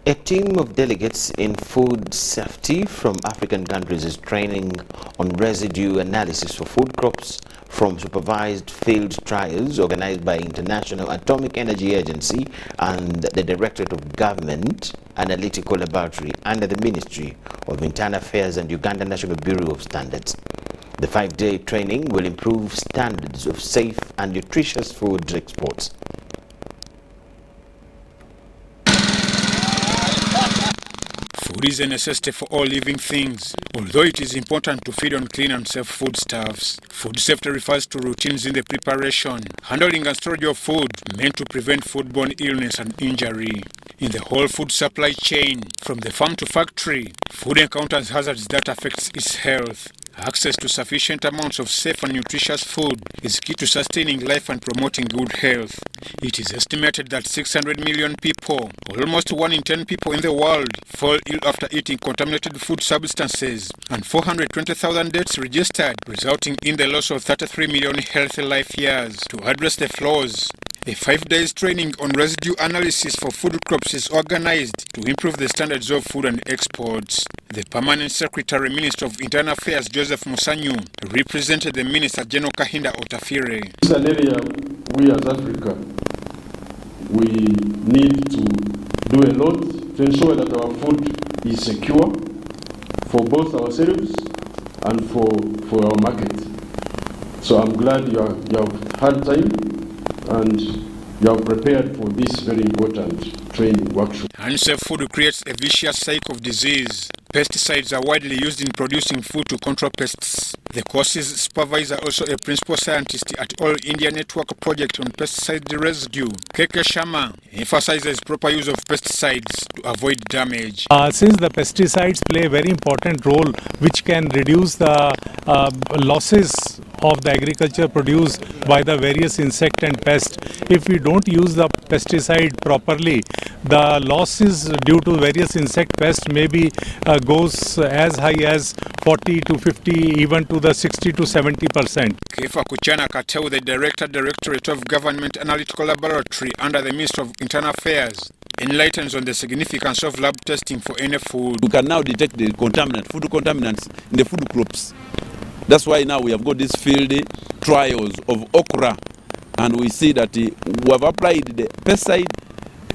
Speaker 2: A team of delegates in food safety from African countries is training on residue analysis for food crops from supervised field trials organized by International Atomic Energy Agency and the Directorate of Government Analytical Laboratory under the Ministry of Internal Affairs and Uganda National Bureau of Standards. The 5-day training will improve standards of safe and nutritious food exports.
Speaker 15: Food is a necessity for all living things, although it is important to feed on clean and safe foodstuffs. Food safety refers to routines in the preparation, handling and storage of food meant to prevent foodborne illness and injury. In the whole food supply chain, from the farm to factory, food encounters hazards that affect its health. Access to sufficient amounts of safe and nutritious food is key to sustaining life and promoting good health. It is estimated that 600 million people, almost 1 in 10 people in the world, fall ill after eating contaminated food substances, and 420,000 deaths registered, resulting in the loss of 33 million healthy life years. To address the flaws, a 5-day training on residue analysis for food crops is organized to improve the standards of food and exports. The Permanent Secretary, Minister of Internal Affairs, Joseph Musanyu, represented the Minister, General Kahinda Otafire.
Speaker 16: It's an area we as Africa, we need to do a lot to ensure that our food is secure for both ourselves and for our market. So I'm glad you have had time and you are prepared for this very important training workshop.
Speaker 15: Unsafe food creates a vicious cycle of disease. Pesticides are widely used in producing food to control pests. The course's supervisor, also a principal scientist at All India Network Project on Pesticide Residue, Keke Sharma, emphasizes proper use of pesticides to avoid damage.
Speaker 18: Since the pesticides play a very important role which can reduce the losses of the agriculture produced by the various insect and pest. If we don't use the pesticide properly, the losses due to various insect pests maybe goes as high as 40 to 50, even to the 60 to 70%.
Speaker 15: Kefa Kuchana Kateu, the Directorate of Government Analytical Laboratory under the Ministry of Internal Affairs, enlightens on the significance of lab testing for any food.
Speaker 19: We can now detect the food contaminants in the food crops. That's why now we have got these field trials of okra, and we see that we have applied the pesticide,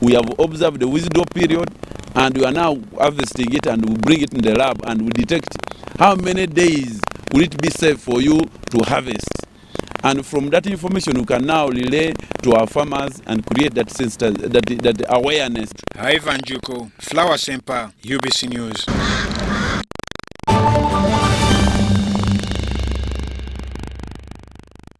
Speaker 19: we have observed the withdrawal period, and we are now harvesting it and we bring it in the lab and we detect how many days will it be safe for you to harvest. And from that information we can now relay to our farmers and create that sense, that awareness.
Speaker 15: Ivan Juko, Flower Semper, UBC News.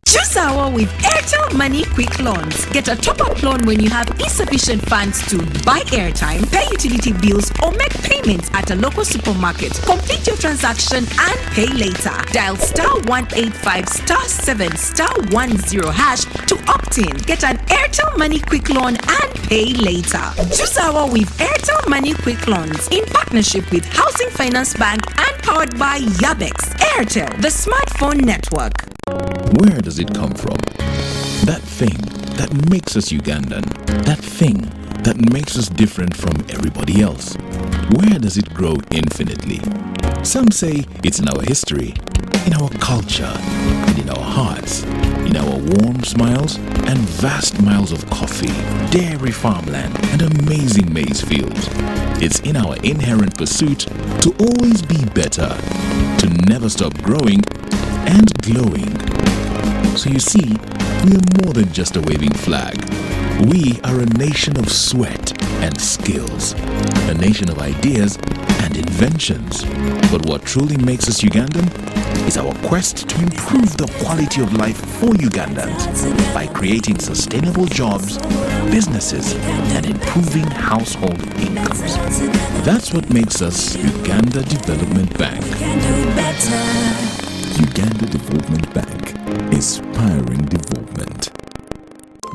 Speaker 21: Choose our with Airtel Money Quick Loans. Get a top-up loan when you have insufficient funds to buy airtime, pay utility bills, or make payments at a local supermarket. Complete your transaction and pay later. Dial *185*7*10# to opt in. Get an Airtel Money Quick Loan and pay later. Choose our with Airtel Money Quick Loans in partnership with Housing Finance Bank and powered by Yabex. Airtel, the smartphone network.
Speaker 22: Where does it come from? That thing that makes us Ugandan. That thing that makes us different from everybody else. Where does it grow infinitely? Some say it's in our history, in our culture, and in our hearts, in our warm smiles and vast miles of coffee, dairy farmland, and amazing maize fields. It's in our inherent pursuit to always be better, to never stop growing and glowing. So you see, we are more than just a waving flag. We are a nation of sweat and skills, a nation of ideas and inventions. But what truly makes us Ugandan is our quest to improve the quality of life for Ugandans by creating sustainable jobs, businesses, and improving household incomes. That's what makes us Uganda Development Bank. Uganda Development Bank, inspiring development.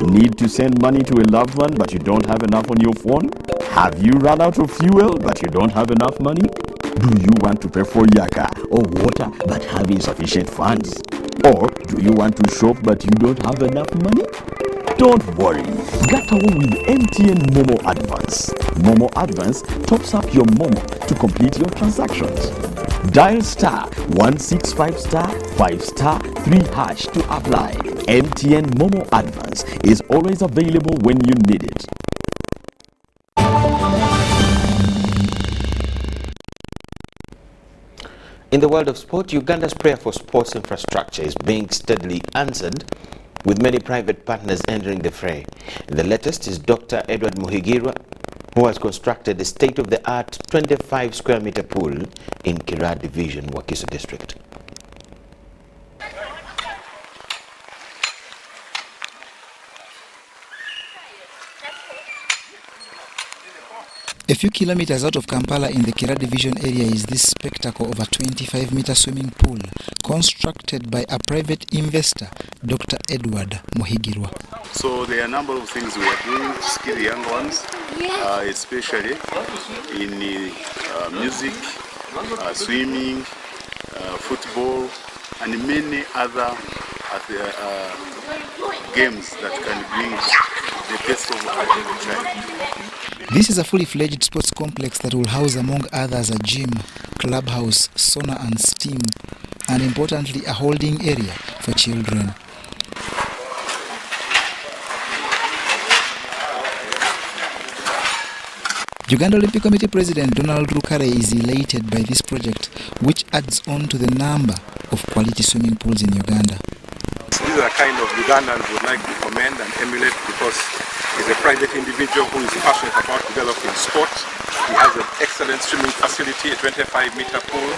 Speaker 25: Need to send money to a loved one but you don't have enough on your phone? Have you run out of fuel but you don't have enough money? Do you want to pay for yaka or water but have insufficient funds? Or do you want to shop but you don't have enough money? Don't worry, get away with MTN Momo Advance. Momo Advance tops up your Momo to complete your transactions. Dial *165*5*3# to apply. MTN Momo Advance is always available when you need it.
Speaker 2: In the world of sport, Uganda's prayer for sports infrastructure is being steadily answered, with many private partners entering the fray. The latest is Dr. Edward Muhigirwa, who has constructed a state-of-the-art 25-square-meter pool in Kira Division, Wakiso District.
Speaker 5: A few kilometers out of Kampala in the Kira Division area is this spectacle of a 25-meter swimming pool constructed by a private investor, Dr. Edward Muhigirwa.
Speaker 6: So there are a number of things we are doing to skill the young ones, especially in music, swimming, football, and many other games that can bring the best of the child.
Speaker 5: This is a fully fledged sports complex that will house, among others, a gym, clubhouse, sauna and steam, and importantly, a holding area for children. Uganda Olympic Committee President Donald Rukare is elated by this project, which adds on to the number of quality swimming pools in Uganda.
Speaker 7: These are the kind of Ugandans would like to commend and emulate because he's a private individual who is passionate about developing sport. He has an excellent swimming facility, a 25-meter pool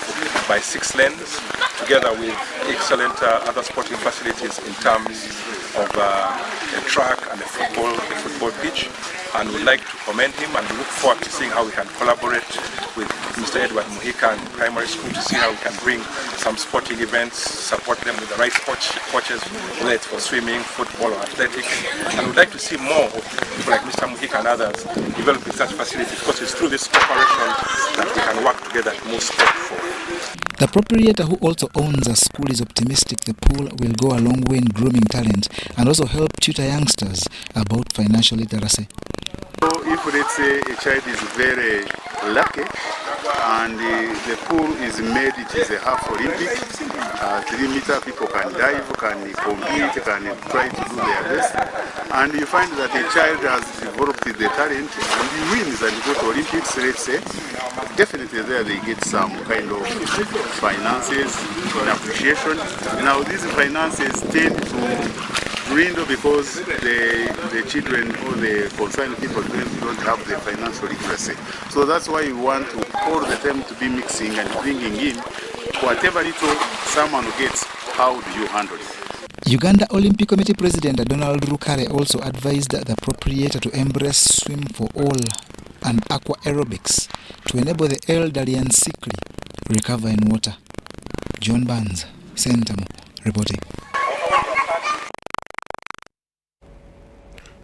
Speaker 7: by 6 lanes, together with excellent other sporting facilities in terms of a track and a football pitch. And we'd like to commend him and look forward to seeing how we can collaborate with Mr. Edward Muhika and primary school to see how we can bring some sporting events, support them with the right coaches, whether it's for swimming, football or athletics. And we'd like to see more of people like Mr. Muhika and others developing such facilities because it's through this cooperation that we can work together to move sport forward.
Speaker 5: The proprietor, who also owns a school, is optimistic the pool will go a long way in grooming talent and also help tutor youngsters about financial literacy.
Speaker 6: So if let's say a child is very lucky and the pool is made, it is a half Olympic, 3-meter, people can dive, can compete, can try to do their best, and you find that a child has developed the talent and he wins and go to Olympics, let's say, definitely there they get some kind of finances and appreciation. Now these finances tend to dwindle because the children or the concerned people don't have the financial literacy. So that's why we want to all the time to be mixing and bringing in whatever little someone gets, how do you handle it?
Speaker 5: Uganda Olympic Committee President Donald Rukare also advised the proprietor to embrace swim for all and aqua aerobics to enable the elderly and sickly recover in water. John Barnes, Sentamo, reporting.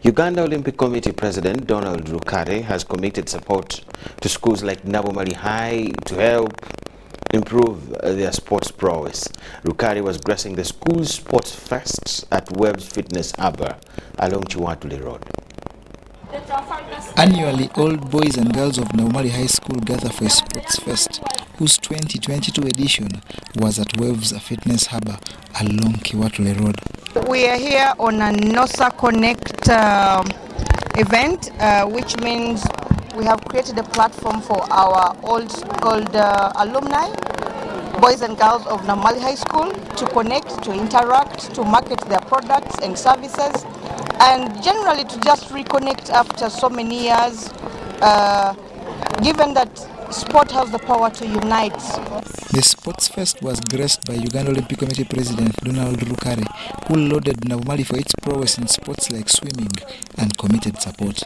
Speaker 2: Uganda Olympic Committee President Donald Rukare has committed support to schools like Nabomali High to help improve their sports prowess. Rukare was gracing the school's sports fests at Webb's Fitness Harbour along Chiwatule Road.
Speaker 5: Annually, old boys and girls of Nabomali High School gather for a sports fest, whose 2022 edition was at Webb's Fitness Harbour along Chiwatule Road.
Speaker 9: We are here on a NOSA Connect event, which means we have created a platform for our old alumni, boys and girls of Nabomali High School, to connect, to interact, to market their products and services, and generally to just reconnect after so many years, given that sport has the power to unite.
Speaker 5: The Sports Fest was graced by Uganda Olympic Committee President Donald Rukare, who lauded Nabomali for its prowess in sports like swimming and committed support.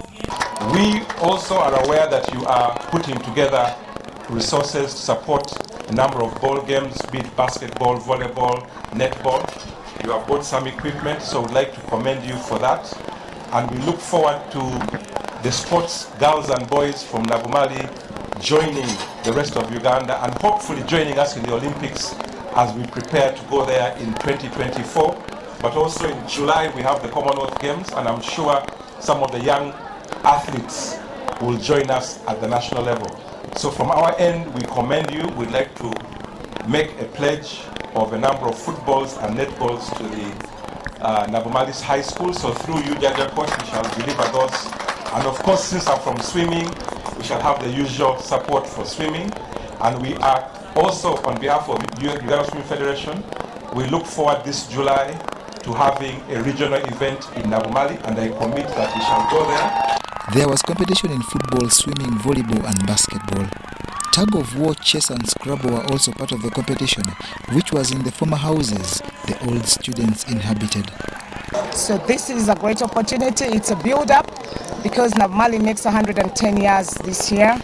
Speaker 23: We also are aware that you are putting together resources to support a number of ball games, be it basketball, volleyball, netball. You have bought some equipment, so we'd like to commend you for that. And we look forward to the sports girls and boys from Nabomali joining the rest of Uganda and hopefully joining us in the Olympics as we prepare to go there in 2024. But also in July we have the Commonwealth Games, and I'm sure some of the young athletes will join us at the national level. So from our end, we commend you. We'd like to make a pledge of a number of footballs and netballs to the Nabomali's High School. So through you, Jaja Coach, we shall deliver those. And of course, since I'm from swimming, we shall have the usual support for swimming. And we are also, on behalf of the Uganda Swimming Federation, we look forward this July to having a regional event in Nabomali, and I commit that we shall go there.
Speaker 5: There was competition in football, swimming, volleyball and basketball. Tug of war, chess and Scrabble were also part of the competition, which was in the former houses the old students inhabited.
Speaker 1: So this is a great opportunity. It's a build-up because Navmali makes 110 years this year.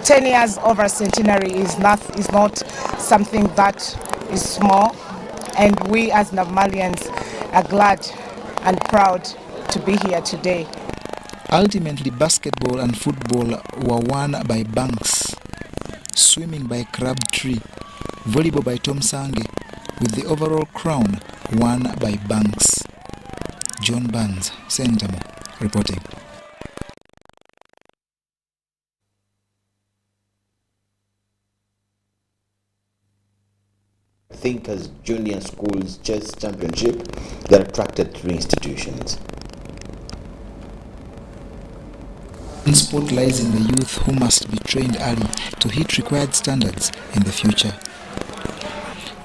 Speaker 1: 10 years over a centenary is not something that is small, and we as Navmalians are glad and proud to be here today.
Speaker 5: Ultimately, basketball and football were won by Banks, swimming by Crabtree, volleyball by Tom Sange, with the overall crown won by Banks. John Barnes, Sentamo, reporting.
Speaker 2: Thinkers Junior Schools Chess Championship that attracted 3 institutions.
Speaker 5: Sport lies in the youth who must be trained early to hit required standards in the future.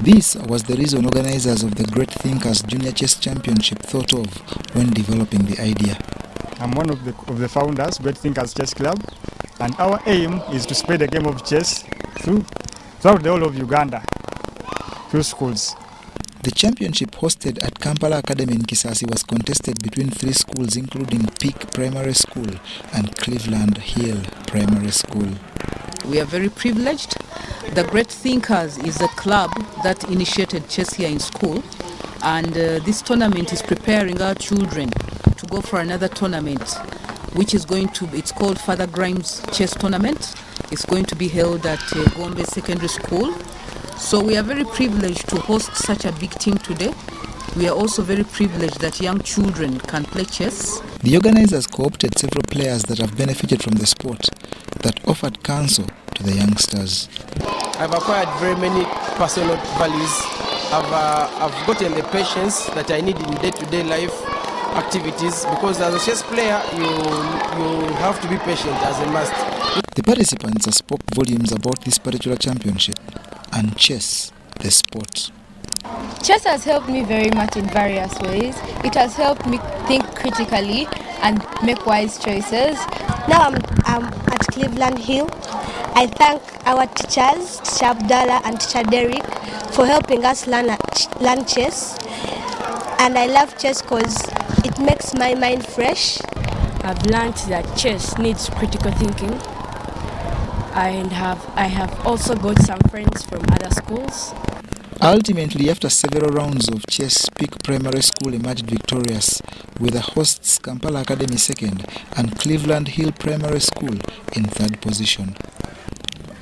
Speaker 5: This was the reason organizers of the Great Thinkers Junior Chess Championship thought of when developing the idea.
Speaker 4: I'm one of the founders, Great Thinkers Chess Club, and our aim is to spread the game of chess throughout the whole of Uganda, through schools.
Speaker 5: The championship hosted at Kampala Academy in Kisasi was contested between 3 schools including Peak Primary School and Cleveland Hill Primary School.
Speaker 10: We are very privileged. The Great Thinkers is a club that initiated chess here in school, and this tournament is preparing our children to go for another tournament, which is it's called Father Grimes Chess Tournament. It's going to be held at Gombe Secondary School. So we are very privileged to host such a big team today. We are also very privileged that young children can play chess.
Speaker 5: The organizers co-opted several players that have benefited from the sport that offered counsel to the youngsters.
Speaker 11: I've acquired very many personal values. I've gotten the patience that I need in day-to-day life activities, because as a chess player you have to be patient as a must.
Speaker 5: The participants spoke volumes about this particular championship and chess, the sport.
Speaker 20: Chess has helped me very much in various ways. It has helped me think critically and make wise choices.
Speaker 26: Now I'm at Cleveland Hill. I thank our teachers, Teacher Abdallah and Teacher Derek, for helping us learn chess. And I love chess because it makes my mind fresh.
Speaker 20: I've learned that chess needs critical thinking. I have also got some friends from other schools.
Speaker 5: Ultimately, after several rounds of chess, Peak Primary School emerged victorious, with the hosts Kampala Academy second and Cleveland Hill Primary School in third position.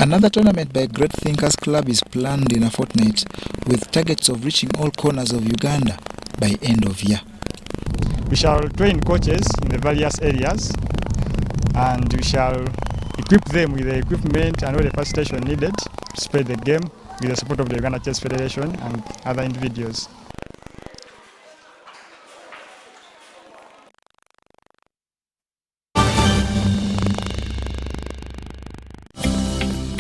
Speaker 5: Another tournament by Great Thinkers Club is planned in a fortnight, with targets of reaching all corners of Uganda by end of year.
Speaker 4: We shall train coaches in the various areas, and we shall equip them with the equipment and all the facilitation needed to spread the game with the support of the Uganda Chess Federation and other individuals.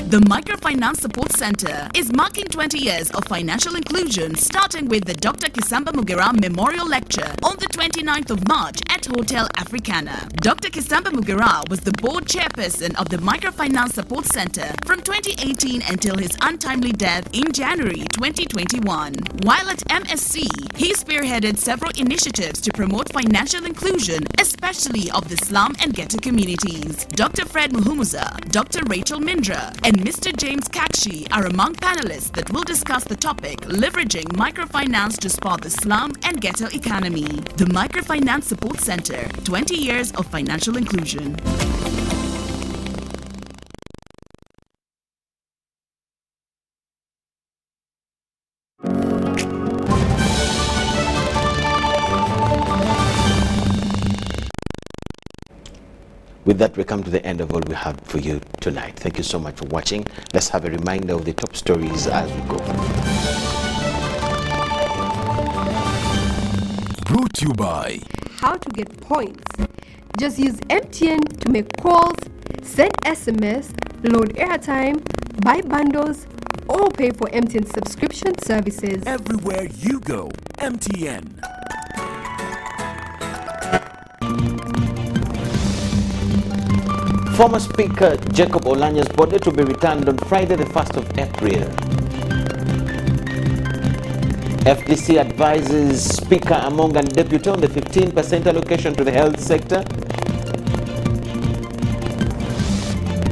Speaker 21: The Microfinance Support Center is marking 20 years of financial inclusion, starting with the Dr. Kisamba Mugera Memorial Lecture on the 29th of March at Hotel Africana. Dr. Kisamba Mugera was the board chairperson of the Microfinance Support Center from 2018 until his untimely death in January 2021. While at MSC, he spearheaded several initiatives to promote financial inclusion, especially of the slum and ghetto communities. Dr. Fred Muhumuza, Dr. Rachel Mindra, and Mr. James Kakshi are among panelists that will discuss the topic, leveraging microfinance to spur the slum and ghetto economy. The Microfinance Support Center, 20 years of financial inclusion.
Speaker 2: With that, we come to the end of all we have for you tonight. Thank you so much for watching. Let's have a reminder of the top stories as we go.
Speaker 22: Brought to you by
Speaker 27: How to get points. Just use MTN to make calls, send SMS, load airtime, buy bundles, or pay for MTN subscription services.
Speaker 22: Everywhere you go, MTN.
Speaker 2: Former Speaker Jacob Oulanyah's body to be returned on Friday the 1st of April. FDC advises Speaker Among and Deputy on the 15% allocation to the health sector.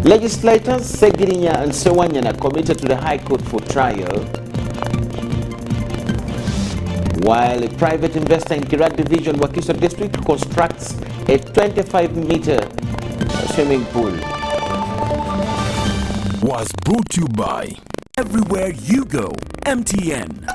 Speaker 2: Legislators Segirinya and Sewanyana are committed to the High Court for trial, while a private investor in Kirat Division, Wakiso District, constructs a 25-meter swimming pool.
Speaker 22: Was brought to you by Everywhere You Go, MTN.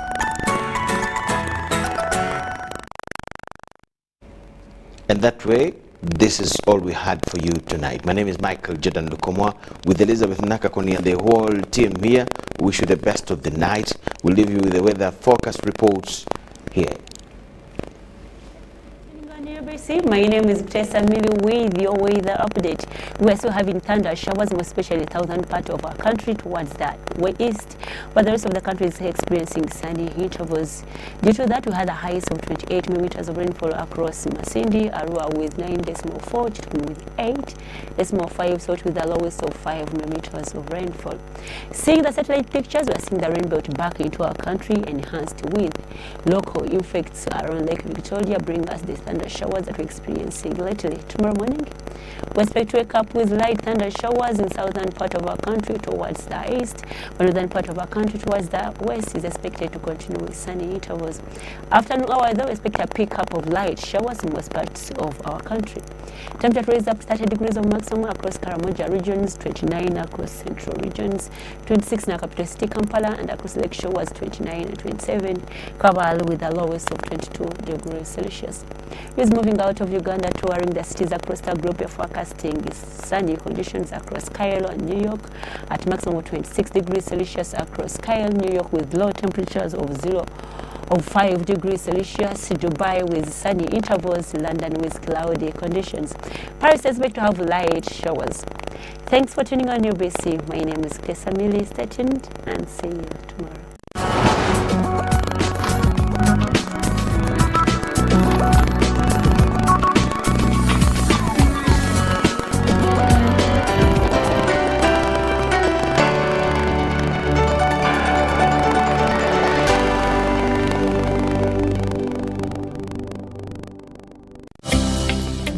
Speaker 2: And that way, this is all we had for you tonight. My name is Micheal Lukomwa with Elizabeth Nakakoni and the whole team here. We wish you the best of the night. We'll leave you with the weather forecast reports here.
Speaker 3: My name is Tessa Mili with your weather update. We are still having thunder showers, most especially the southern part of our country towards the west, but the rest of the country is experiencing sunny intervals. Due to that, we had a highest of 28 millimeters of rainfall across Masindi, Arua with 9.4, Chitum with 8.5, so with the lowest of 5 millimeters of rainfall. Seeing the satellite pictures, we are seeing the rainbow back into our country, enhanced with local effects around Lake Victoria, bring us the thunder showers that we're experiencing lately. Tomorrow morning, we expect to wake up with light thunder showers in southern part of our country towards the east, while northern part of our country towards the west is expected to continue with sunny intervals. Afternoon hours, though, we expect a pick-up of light showers in most parts of our country. Temperature is up 30 degrees of maximum across Karamoja regions, 29 across central regions, 26 in our capital city Kampala, and across Lake Shores 29 and 27, Kabale with a lowest of 22 degrees Celsius. Is moving out of Uganda, touring the cities across the group. Of forecasting sunny conditions across Cairo and New York at maximum of 26 degrees Celsius across Cairo, New York with low temperatures of 5 degrees Celsius, Dubai with sunny intervals, London with cloudy conditions. Paris is expected to have light showers. Thanks for tuning on UBC. My name is Tessa Mili. Stay tuned and see you tomorrow.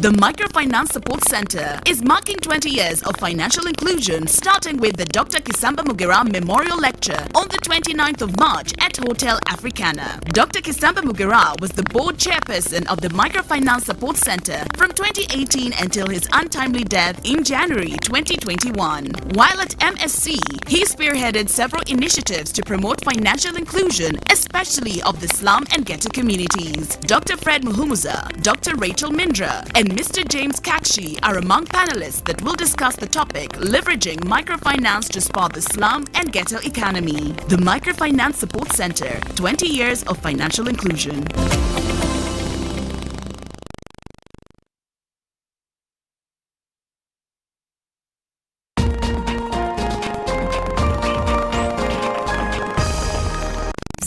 Speaker 21: The Microfinance Support Center is marking 20 years of financial inclusion, starting with the Dr. Kisamba Mugera Memorial Lecture on the 29th of March at Hotel Africana. Dr. Kisamba Mugera was the board chairperson of the Microfinance Support Center from 2018 until his untimely death in January 2021. While at MSC, he spearheaded several initiatives to promote financial inclusion, especially of the slum and ghetto communities. Dr. Fred Muhumuza, Dr. Rachel Mindra, and Mr. James Kakshi are among panelists that will discuss the topic leveraging microfinance to spur the slum and ghetto economy. The Microfinance Support Center, 20 years of financial inclusion.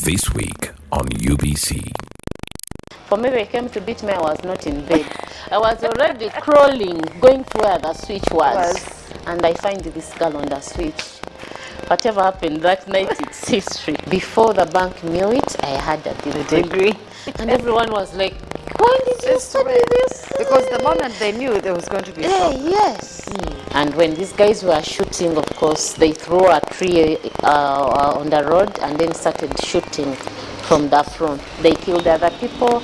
Speaker 22: This week on UBC.
Speaker 8: For me, when I came to beat me, I was not in bed. I was already crawling, going to where the switch was. And I find this girl on the switch. Whatever happened that night, it's history. Before the bank knew it, I had a degree. And everyone was like, why did you study this?
Speaker 12: Because the moment they knew there was going to be trouble.
Speaker 8: Yes. And when these guys were shooting, of course, they threw a tree on the road and then started shooting from the front. They killed other people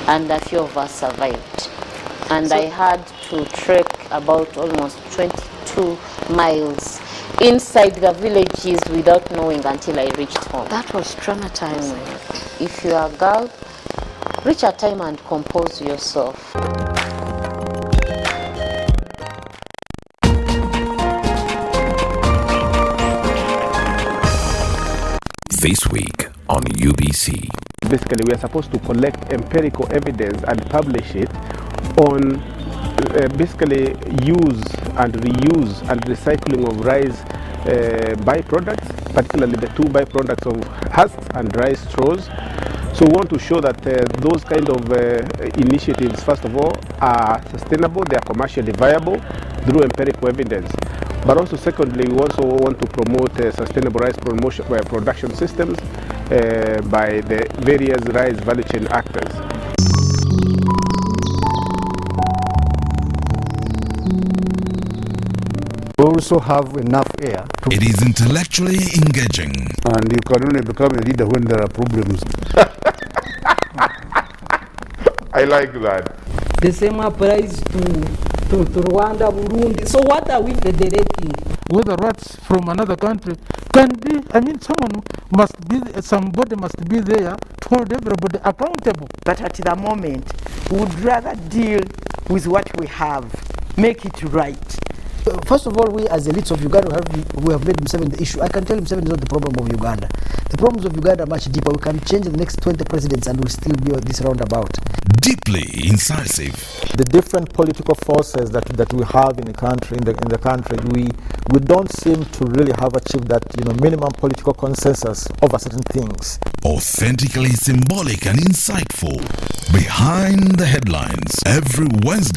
Speaker 8: and a few of us survived. And so I had to trek about almost 22 miles inside the villages without knowing until I reached home.
Speaker 12: That was traumatizing.
Speaker 8: If you are a girl, reach a time and compose yourself.
Speaker 22: This week on UBC.
Speaker 13: Basically, we are supposed to collect empirical evidence and publish it on basically use and reuse and recycling of rice byproducts, particularly the two byproducts of husks and rice straws. So we want to show that those kind of initiatives, first of all, are sustainable, they are commercially viable, through empirical evidence. But also secondly, we also want to promote sustainable rice production systems by the various rice value chain actors.
Speaker 14: We also have enough air.
Speaker 22: It is intellectually engaging.
Speaker 14: And you can only become a leader when there are problems.
Speaker 15: I like that.
Speaker 16: The same applies to Rwanda, Burundi. So what are we federating?
Speaker 17: Whether rats from another country can be, somebody must be there to hold everybody accountable.
Speaker 18: But at the moment, we would rather deal with what we have, make it right.
Speaker 19: First of all, we as elites of Uganda, we have made Museveni the issue. I can tell Museveni is not the problem of Uganda. The problems of Uganda are much deeper. We can change the next 20 presidents and we'll still be on this roundabout.
Speaker 22: Deeply incisive.
Speaker 24: The different political forces that we have in the country, we don't seem to really have achieved that minimum political consensus over certain things.
Speaker 22: Authentically symbolic and insightful. Behind the headlines every Wednesday